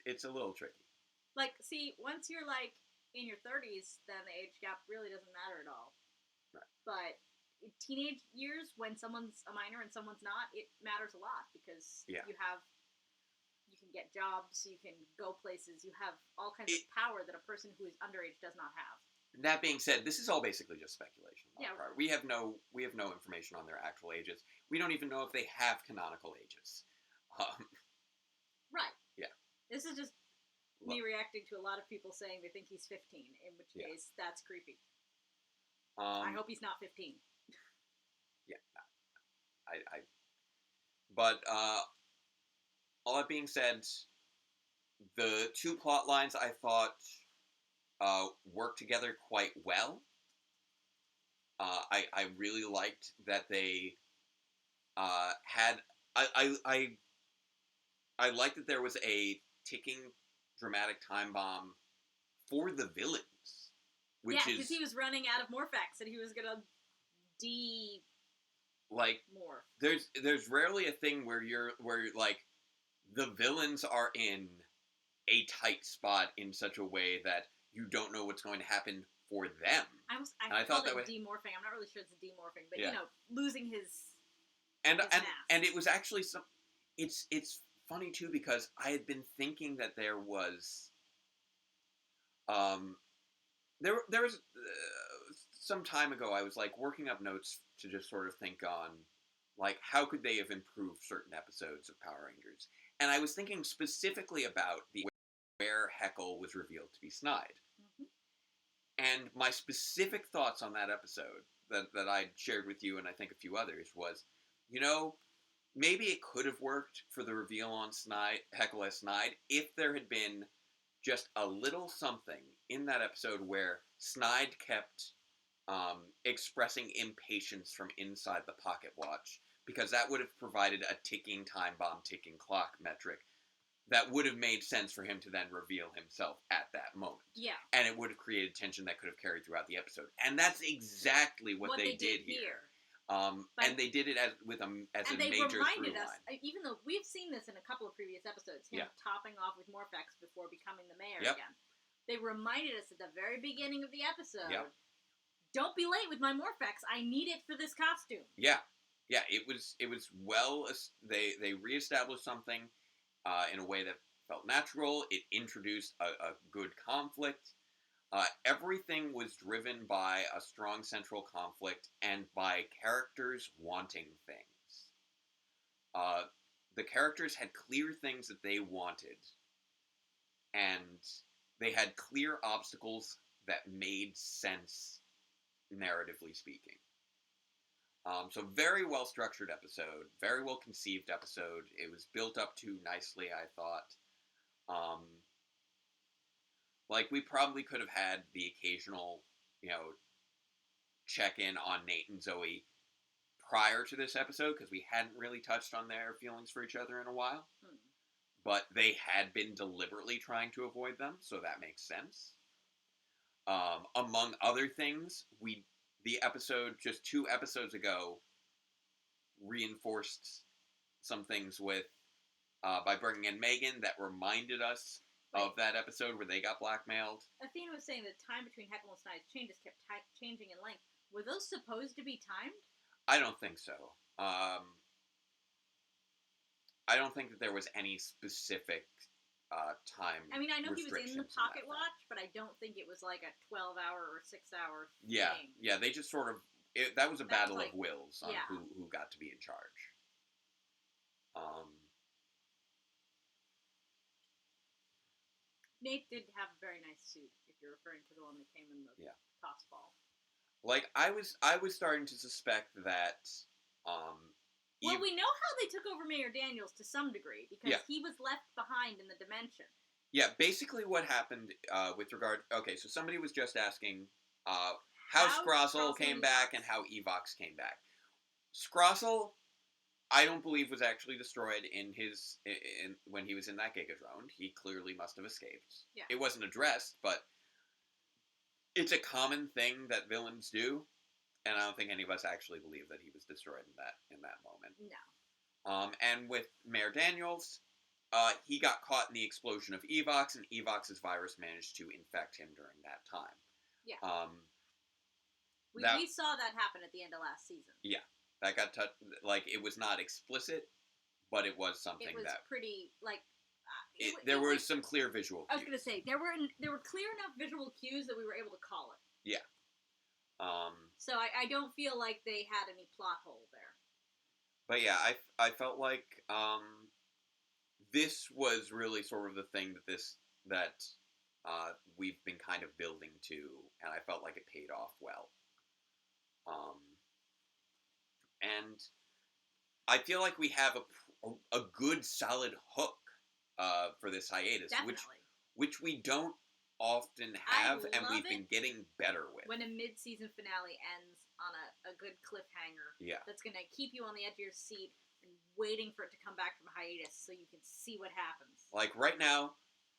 It's a little tricky. Like, see, once you're like in your 30s, then the age gap really doesn't matter at all. Right. But in teenage years, when someone's a minor and someone's not, it matters a lot because you can get jobs, you can go places, you have all kinds of power that a person who is underage does not have. That being said, this is all basically just speculation. Yeah. We have no information on their actual ages. We don't even know if they have canonical ages. Right. Yeah. This is just me reacting to a lot of people saying they think he's 15, in which case that's creepy. I hope he's not 15. Yeah. But all that being said, the two plot lines I thought worked together quite well. I really liked that they had. I liked that there was a ticking dramatic time bomb for the villains, which is because he was running out of Morphex and he was gonna morph. There's rarely a thing where you're like the villains are in a tight spot in such a way that you don't know what's going to happen for them. I thought it demorphing. I'm not really sure it's a demorphing, but losing his and mass. And it was actually it's funny too because I had been thinking that there was there was some time ago I was like working up notes to just sort of think on like how could they have improved certain episodes of Power Rangers, and I was thinking specifically about where Heckle was revealed to be Snide. Mm-hmm. And my specific thoughts on that episode that I shared with you and I think a few others was, maybe it could have worked for the reveal on Heckle as Snide if there had been just a little something in that episode where Snide kept expressing impatience from inside the pocket watch, because that would have provided a ticking time bomb, ticking clock metric that would have made sense for him to then reveal himself at that moment. Yeah. And it would have created tension that could have carried throughout the episode. And that's exactly what they did here. And they did it as a major through line. And they reminded us, even though we've seen this in a couple of previous episodes, him topping off with Morphex before becoming the mayor again. They reminded us at the very beginning of the episode, don't be late with my Morphex. I need it for this costume. Yeah. Yeah, it was well, they reestablished something in a way that felt natural. It introduced a good conflict. Everything was driven by a strong central conflict and by characters wanting things. The characters had clear things that they wanted, and they had clear obstacles that made sense, narratively speaking. So very well structured episode, very well conceived episode. It was built up to nicely, I thought. Like we probably could have had the occasional, check in on Nate and Zoe prior to this episode because we hadn't really touched on their feelings for each other in a while. But they had been deliberately trying to avoid them, so that makes sense. Among other things, the episode just 2 episodes ago reinforced some things by bringing in Megan that reminded us of that episode where they got blackmailed. Athena was saying the time between Heckle and Snide's changes kept changing in length. Were those supposed to be timed? I don't think so. I don't think that there was any specific time. I mean, I know he was in the pocket watch, but I don't think it was like a 12-hour or 6-hour thing. Yeah, they just sort of... that was a battle of wills on who got to be in charge. Nate did have a very nice suit, if you're referring to the one that came in the toss ball. Like, I was starting to suspect that, Well, we know how they took over Mayor Daniels to some degree, because he was left behind in the dimension. Yeah, basically what happened, with regard... Okay, so somebody was just asking, how Scrozzle came back and how Evox came back. Scrozzle, I don't believe was actually destroyed when he was in that Gigadrone. He clearly must have escaped. Yeah. It wasn't addressed, but it's a common thing that villains do, and I don't think any of us actually believe that he was destroyed in that moment. No. And with Mayor Daniels, he got caught in the explosion of Evox, and Evox's virus managed to infect him during that time. Yeah. We saw that happen at the end of last season. Yeah. That got touched. Like, it was not explicit, but it was something that... It was pretty, like... there were some clear visual cues. I was going to say, there were clear enough visual cues that we were able to call it. Yeah. So I don't feel like they had any plot hole there. But yeah, I felt like this was really sort of the thing that we've been kind of building to, and I felt like it paid off well. And I feel like we have a good solid hook for this hiatus, which we don't often have, and we've been getting better with. When a mid-season finale ends on a good cliffhanger, that's going to keep you on the edge of your seat and waiting for it to come back from hiatus so you can see what happens. Like right now,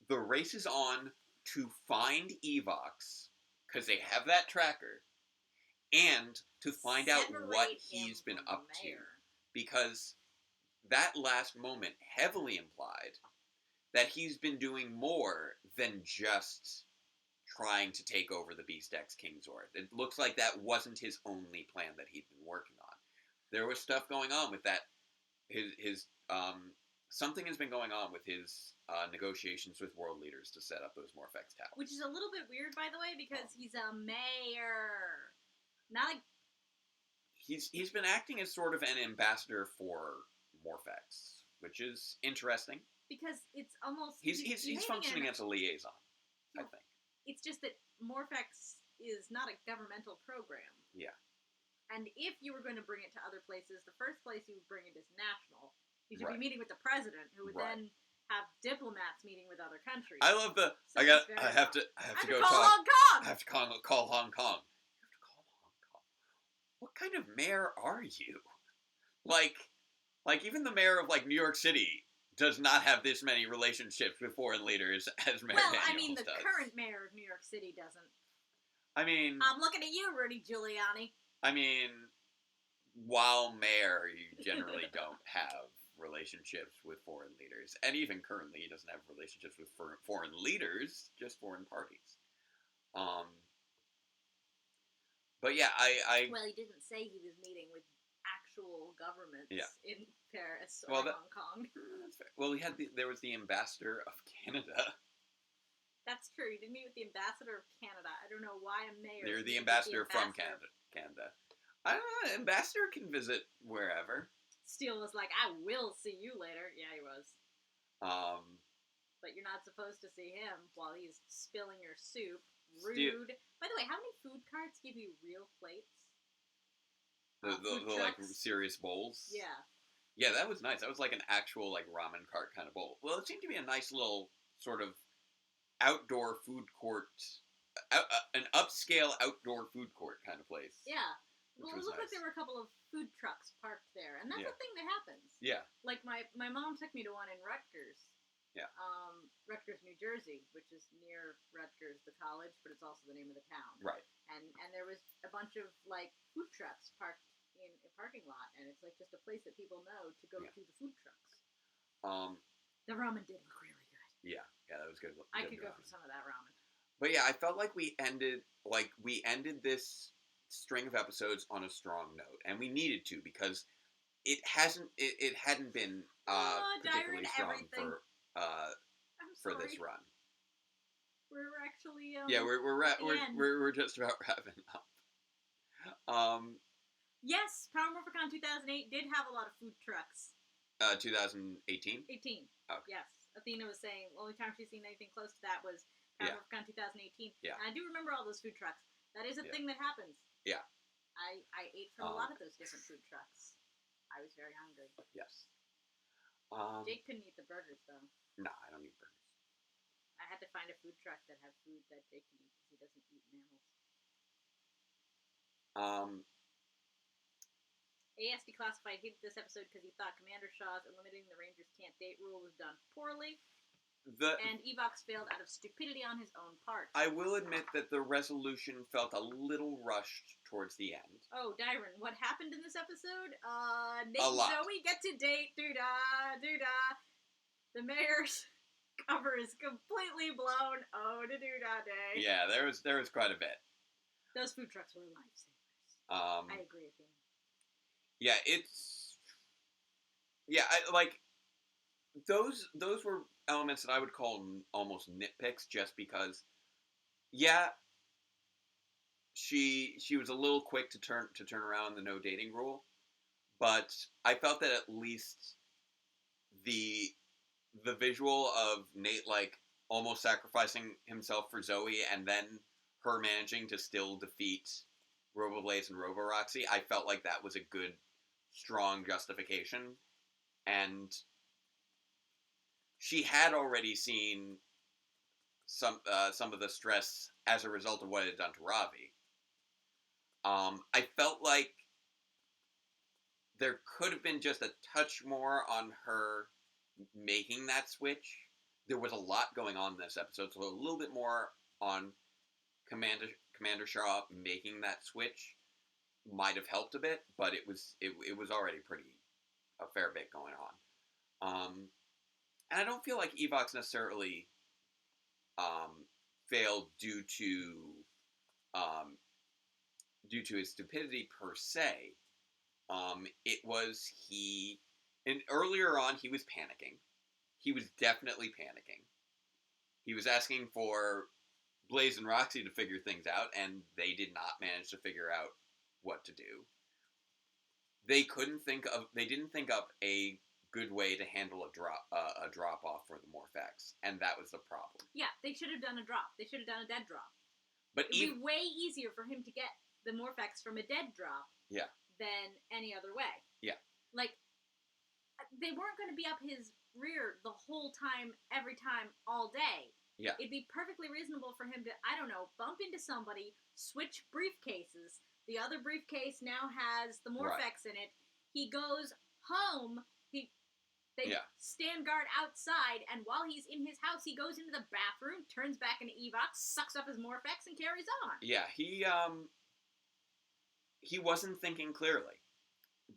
the race is on to find Evox, because they have that tracker, and to find out what he's been up to. Because that last moment heavily implied that he's been doing more than just trying to take over the Beast X Kingzord. It looks like that wasn't his only plan that he'd been working on. There was stuff going on with that. Something has been going on with his negotiations with world leaders to set up those Morphex towers. Which is a little bit weird, by the way, because he's a mayor. Not like... He's been acting as sort of an ambassador for Morphex, which is interesting. Because it's almost... He's functioning as a liaison, I think. It's just that Morphex is not a governmental program. Yeah. And if you were going to bring it to other places, the first place you would bring it is national. You should be meeting with the president, who would then have diplomats meeting with other countries. I love the... So I have to go call talk. Hong Kong! I have to call Hong Kong. You have to call Hong Kong. What kind of mayor are you? Like even the mayor of, like, New York City does not have this many relationships with foreign leaders as Mayor Daniels I mean, the current mayor of New York City doesn't. I mean... I'm looking at you, Rudy Giuliani. I mean, while mayor, you generally don't have relationships with foreign leaders. And even currently, he doesn't have relationships with foreign leaders, just foreign parties. But yeah, Well, he didn't say he was meeting with actual governments in Paris or Hong Kong. That's fair. Well, there was the ambassador of Canada. That's true. He didn't meet with the ambassador of Canada. I don't know why a mayor... They're the ambassador from Canada. I don't know. Ambassador can visit wherever. Steele was like, I will see you later. Yeah, he was. But you're not supposed to see him while he's spilling your soup. Rude. By the way, how many food carts give you real plates? The like serious bowls? Yeah. Yeah, that was nice. That was like an actual like ramen cart kind of bowl. Well, it seemed to be a nice little sort of outdoor food court, an upscale outdoor food court kind of place. Yeah. Well, it looked like there were a couple of food trucks parked there, and that's a thing that happens. Yeah. Like my mom took me to one in Rutgers. Yeah. Rutgers, New Jersey, which is near Rutgers, the college, but it's also the name of the town. Right. And there was a bunch of like food trucks parked in a parking lot, and it's like just a place that people know to go to the food trucks. The ramen did look really good. Yeah, that was good. I could go for some of that ramen. But yeah, I felt like we ended this string of episodes on a strong note, and we needed to because it hadn't been particularly strong for this run. We're actually we're just about wrapping up. Yes, Power Morphicon 2008 did have a lot of food trucks. 2018? 18. Oh. Yes. Athena was saying the only time she's seen anything close to that was Power Morphicon 2018. Yeah. And I do remember all those food trucks. That is a thing that happens. Yeah. I ate from a lot of those different food trucks. I was very hungry. Yes. Jake couldn't eat the burgers, though. No, I don't eat burgers. I had to find a food truck that had food that Jake can eat because he doesn't eat mammals. AS Declassified hated this episode because he thought Commander Shaw's eliminating the Rangers can't date rule was done poorly. And Evox failed out of stupidity on his own part. I will admit that the resolution felt a little rushed towards the end. Oh, Dyron, what happened in this episode? Nate and Zoe get to date. Doo-dah, doo-dah. The mayor's cover is completely blown. Oh, the doo-dah day. Yeah, there was quite a bit. Those food trucks were lifesavers. I agree with you. Yeah, those were elements that I would call almost nitpicks, just because, yeah, she was a little quick to turn around the no dating rule, but I felt that at least the visual of Nate almost sacrificing himself for Zoe and then her managing to still defeat Roboblaze and Roboroxy, I felt like that was a good, strong justification. And she had already seen some of the stress as a result of what it had done to Ravi. I felt like there could have been just a touch more on her making that switch. There was a lot going on in this episode, so a little bit more on Commander Shaw making that switch might have helped a bit, but it was already a fair bit going on. And I don't feel like Evox necessarily failed due to his stupidity per se. It was and earlier on he was panicking. He was definitely panicking. He was asking for Blaze and Roxy to figure things out, and they did not manage to figure out what to do. They didn't think of a good way to handle a drop off for the Morphex, and that was the problem. Yeah, they should have done a drop. They should have done a dead drop. But it would be way easier for him to get the Morphex from a dead drop. Yeah. Than any other way. Yeah. Like, they weren't going to be up his rear the whole time, every time, all day. Yeah. It'd be perfectly reasonable for him to, I don't know, bump into somebody, switch briefcases. The other briefcase now has the Morphex in it. He goes home. They stand guard outside, and while he's in his house, he goes into the bathroom, turns back into Evox, sucks up his Morphex, and carries on. Yeah, he wasn't thinking clearly.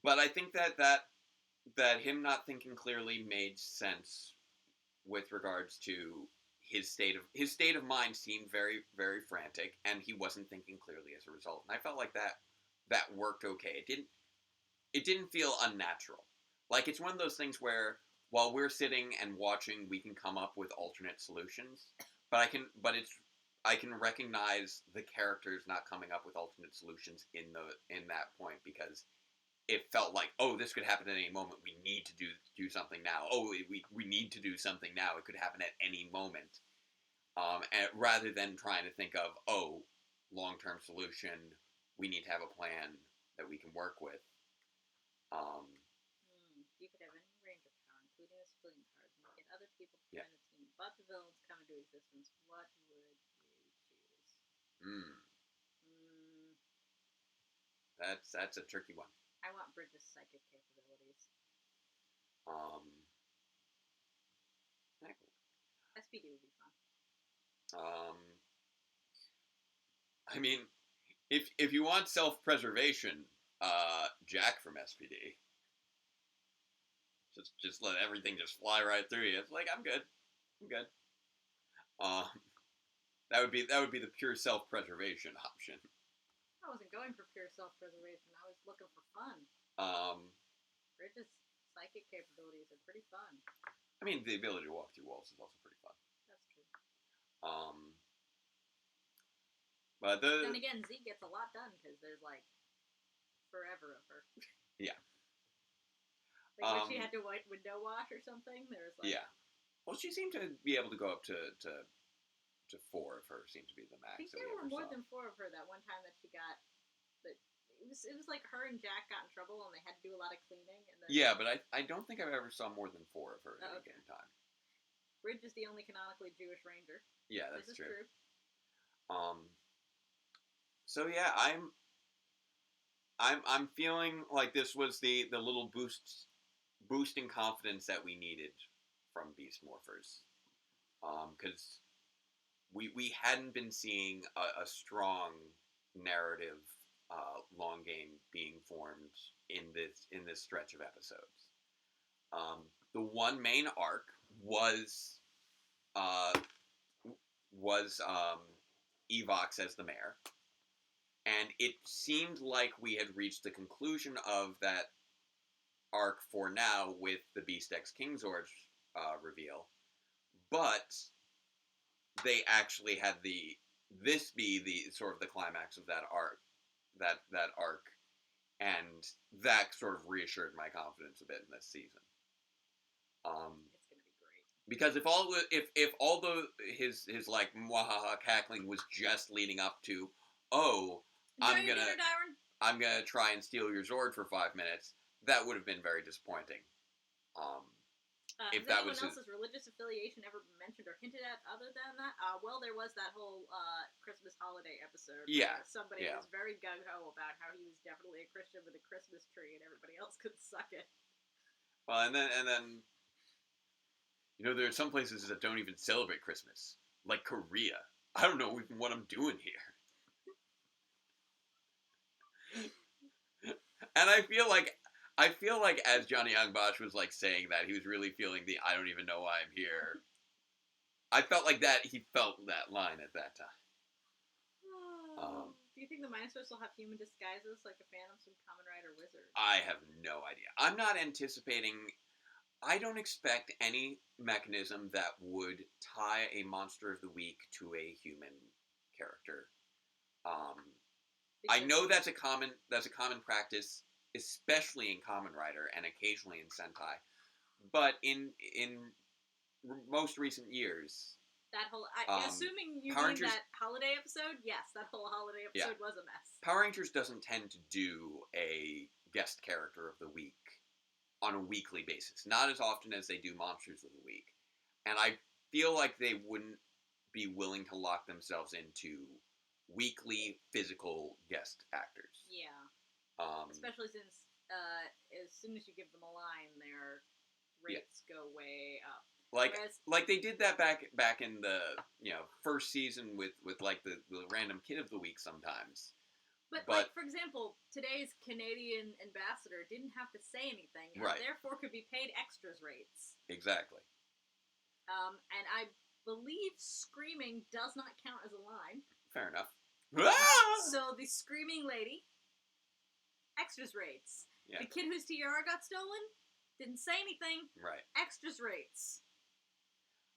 But I think that him not thinking clearly made sense with regards to his state of mind seemed very, very frantic, and he wasn't thinking clearly as a result. And I felt like that worked okay. It didn't feel unnatural. Like, it's one of those things where while we're sitting and watching, we can come up with alternate solutions. But I can recognize the characters not coming up with alternate solutions in that point, because it felt like, oh, this could happen at any moment. We need to do something now. Oh, we need to do something now. It could happen at any moment. And rather than trying to think of, oh, long-term solution, we need to have a plan that we can work with. You could have any range of power, including a splitting card, and get other people to join the team, but the villains come into existence. What would you choose? That's a tricky one. I want Bridget's psychic capabilities. SPD would be fun. I mean, if you want self-preservation, Jack from SPD. Just let everything just fly right through you. It's like, I'm good. That would be the pure self-preservation option. I wasn't going for pure self-preservation. I was looking for fun. Bridget's psychic capabilities are pretty fun. I mean, the ability to walk through walls is also pretty fun. That's true. But then again, Z gets a lot done because there's like forever of her. Yeah. Like when she had to window wash or something, there was like... Yeah. Well, she seemed to be able to go up to 4 of her, seemed to be the max. I think there were more than 4 of her that one time that she got But it was like her and Jack got in trouble and they had to do a lot of cleaning. And then Yeah, but I don't think I've ever saw more than 4 of her at any given time. Ridge is the only canonically Jewish ranger. Yeah, that's this is true. true. So yeah, I'm feeling like this was the little boost in confidence that we needed from Beast Morphers. Because we hadn't been seeing a strong narrative long game being formed in this stretch of episodes. The one main arc was Evox as the mayor, and it seemed like we had reached the conclusion of that arc for now with the Beast X Kingzord reveal, but they actually had this be the sort of the climax of that arc, and that sort of reassured my confidence a bit in this season. It's gonna be great because if all his like mwahaha cackling was just leading up to, oh, I'm gonna try and steal your Zord for 5 minutes, that would have been very disappointing. If that was else's religious affiliation ever mentioned or hinted at other than that? Well, there was that whole Christmas holiday episode. Yeah. Somebody was very gung-ho about how he was definitely a Christian with a Christmas tree and everybody else could suck it. Well, and then there are some places that don't even celebrate Christmas, like Korea. I don't know even what I'm doing here. And I feel like as Johnny Young Bosch was like saying that, he was really feeling the I don't even know why I'm here. I felt like that he felt that line at that time. Do you think the Mind Source will have human disguises like the Phantoms from Kamen Rider Wizard? I have no idea. I'm not anticipating. I don't expect any mechanism that would tie a Monster of the Week to a human character. I know that's a common practice, especially in Kamen Rider and occasionally in Sentai, but in most recent years, that whole assuming you Power mean Rangers, that holiday episode, yes, that whole holiday episode was a mess. Power Rangers doesn't tend to do a guest character of the week on a weekly basis, not as often as they do Monsters of the Week, and I feel like they wouldn't be willing to lock themselves into weekly physical guest actors. Yeah. Especially since as soon as you give them a line, their rates go way up. Like they did that back in the first season with like the random kid of the week sometimes. But like for example, today's Canadian ambassador didn't have to say anything, and therefore could be paid extras rates. Exactly. And I believe screaming does not count as a line. Fair enough. So the screaming lady, extras rates. Yeah. The kid whose tiara got stolen, didn't say anything. Right. Extras rates.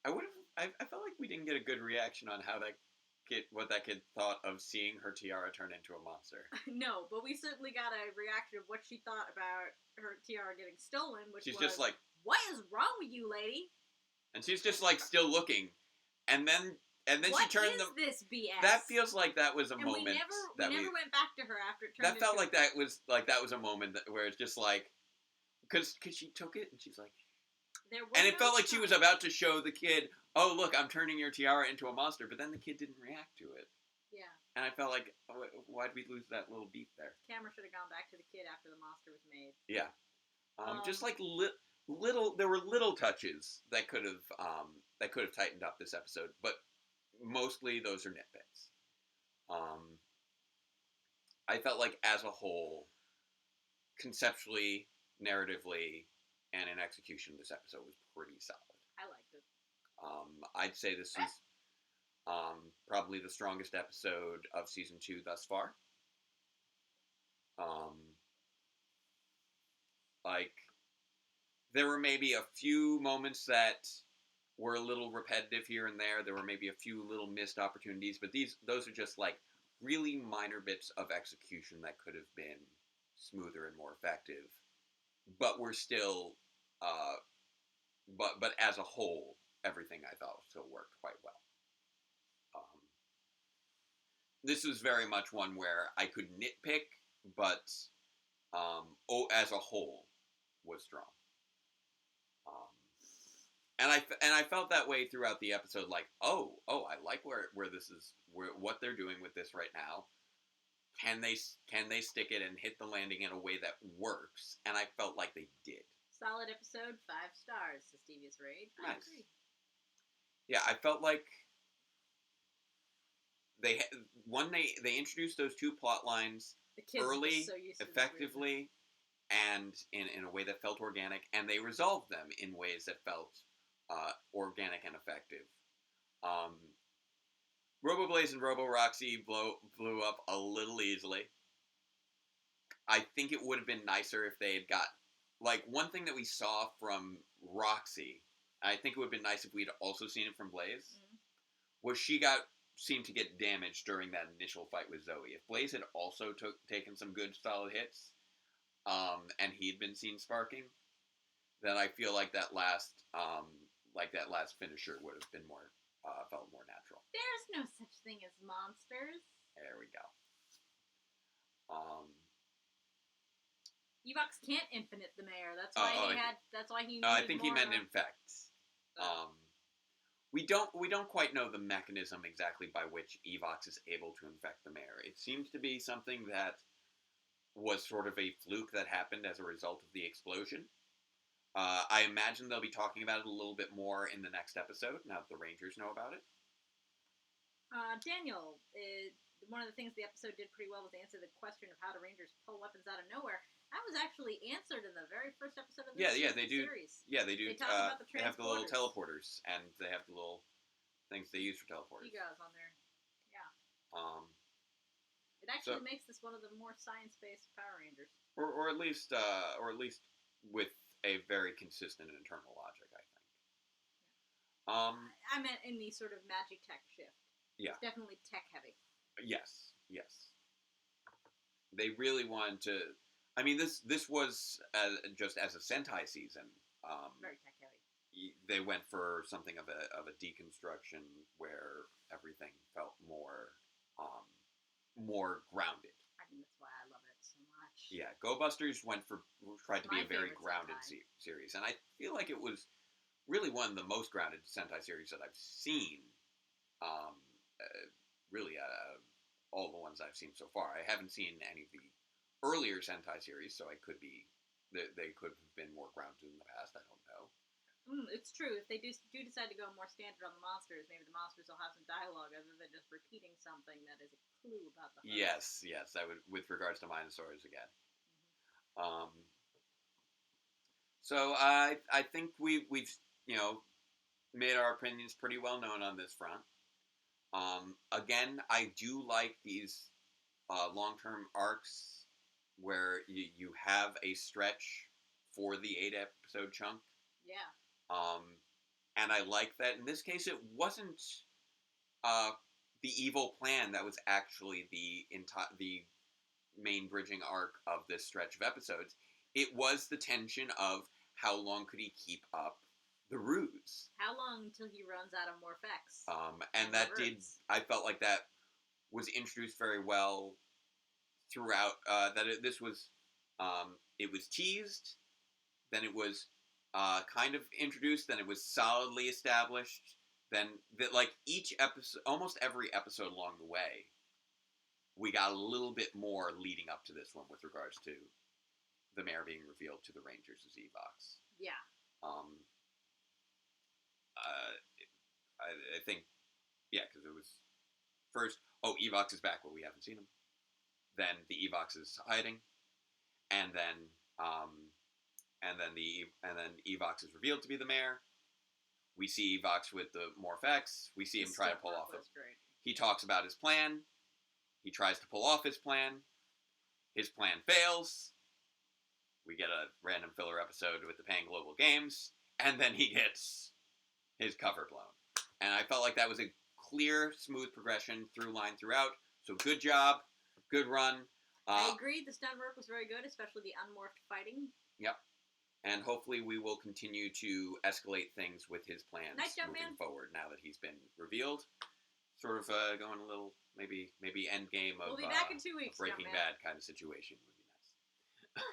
I felt like we didn't get a good reaction on what that kid thought of seeing her tiara turn into a monster. No, but we certainly got a reaction of what she thought about her tiara getting stolen, which she's was, just like, what is wrong with you, lady? And she's just like still looking, and then what she turned is this BS? That feels like that was a and moment. We never went back to her after it turned. That felt like that was a moment where it's just like, because she took it and she's like, and it felt like she was about to show the kid, oh look, I'm turning your tiara into a monster, but then the kid didn't react to it. Yeah. And I felt like, why did we lose that little beat there? Camera should have gone back to the kid after the monster was made. Yeah. Just like little, there were little touches that could have tightened up this episode, but mostly those are nitpicks. I felt like as a whole, conceptually, narratively, and in execution, this episode was pretty solid. I liked it. I'd say this is probably the strongest episode of season 2 thus far. There were maybe a few moments that were a little repetitive here and there. There were maybe a few little missed opportunities, but those are just like really minor bits of execution that could have been smoother and more effective. But we're still, but as a whole, everything I thought still worked quite well. this was very much one where I could nitpick, but as a whole, was strong. And I felt that way throughout the episode. Like, I like where this is, what they're doing with this right now. Can they stick it and hit the landing in a way that works? And I felt like they did. Solid episode, 5 stars. Says Devious Rage. I agree. Yeah, I felt like they introduced those 2 plot lines early, so effectively, and in a way that felt organic, and they resolved them in ways that felt organic and effective. Robo-Blaze and Robo-Roxy blew up a little easily. I think it would have been nicer if they had got... Like, one thing that we saw from Roxy, I think it would have been nice if we'd also seen it from Blaze, was she seemed to get damaged during that initial fight with Zoe. If Blaze had also taken some good, solid hits, and he'd been seen sparking, then I feel like that last finisher would have been more... felt more natural. There's no such thing as monsters. There we go. Evox can't infinite the mayor. That's why That's why he. I think he meant infect. We don't quite know the mechanism exactly by which Evox is able to infect the mayor. It seems to be something that was sort of a fluke that happened as a result of the explosion. I imagine they'll be talking about it a little bit more in the next episode, now that the Rangers know about it. Daniel, one of the things the episode did pretty well was answer the question of how do Rangers pull weapons out of nowhere. That was actually answered in the very first episode of the series. Yeah, they do. They talk about the transporters. They have the little teleporters, and they have the little things they use for teleporters. Egos on there. Yeah. It actually makes this one of the more science-based Power Rangers. Or at least with a very consistent internal logic, I think. I meant in the sort of magic tech shift. Yeah. It's definitely tech heavy. Yes. They really wanted to... I mean, this was just as a Sentai season. Very tech heavy. They went for something of a deconstruction where everything felt more grounded. I think that's why I love it so much. Yeah, Go Busters tried to be a very grounded series, and I feel like it was really one of the most grounded Sentai series that I've seen. Really, all the ones I've seen so far. I haven't seen any of the earlier Sentai series, so they could have been more grounded in the past. I don't know. It's true. If they do decide to go more standard on the monsters, maybe the monsters will have some dialogue other than just repeating something that is a clue about the host. Yes. That would, with regards to Minosaurs again. So I think we've made our opinions pretty well known on this front. Again, I do like these long-term arcs where you have a stretch for the 8-episode chunk. Yeah. And I like that in this case it wasn't the evil plan that was actually the main bridging arc of this stretch of episodes. It was the tension of how long could he keep up the ruse. How long until he runs out of Morphs? And that I felt like that was introduced very well throughout. This was, it was teased, then it was kind of introduced, then it was solidly established, then each episode, almost every episode along the way, we got a little bit more leading up to this one with regards to the mayor being revealed to the Rangers as Evox. Yeah. I think, because it was first, Evox is back, but we haven't seen him. Then the Evox is hiding, and then Evox is revealed to be the mayor. We see Evox with the Morph-X. We see him try to pull off it. He talks about his plan. He tries to pull off his plan. His plan fails. We get a random filler episode with the Pan Global Games, and then he gets his cover blown. And I felt like that was a clear, smooth progression through line throughout. So good job, good run. I agree. The stunt work was very good, especially the unmorphed fighting. Yep. And hopefully we will continue to escalate things with his plans moving forward now that he's been revealed. Sort of going a little maybe end game of We'll be back in 2 weeks. Breaking Jumpman. Bad kind of situation would be nice.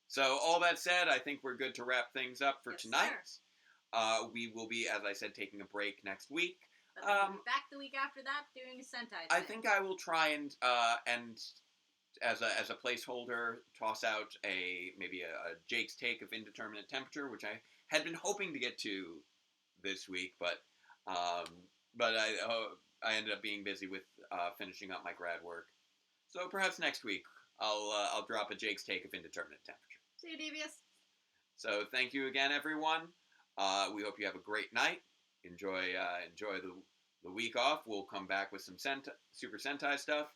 So all that said, I think we're good to wrap things up for Yes, tonight. sir. We will be, as I said, taking a break next week. But then we'll be back the week after that doing a Sentai. I think I will try and as a placeholder toss out maybe a Jake's take of Indeterminate Temperature, which I had been hoping to get to this week, but I ended up being busy with finishing up my grad work. So perhaps next week I'll drop a Jake's take of Indeterminate Temperature. See you, Devious. So thank you again, everyone. We hope you have a great night. Enjoy the week off. We'll come back with some Super Sentai stuff.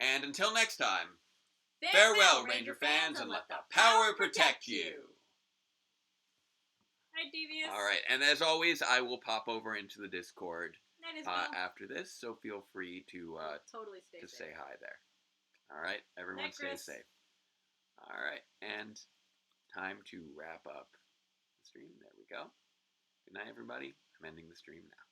And until next time, farewell, Ranger fans, and let the power protect you. Hi, Devious. All right, and as always, I will pop over into the Discord Night as well. after this, so feel free to Totally stay to safe. say hi there. All right, everyone, Night, stay Chris. safe. All right, and time to wrap up the stream. There we go. Good night, everybody. I'm ending the stream now.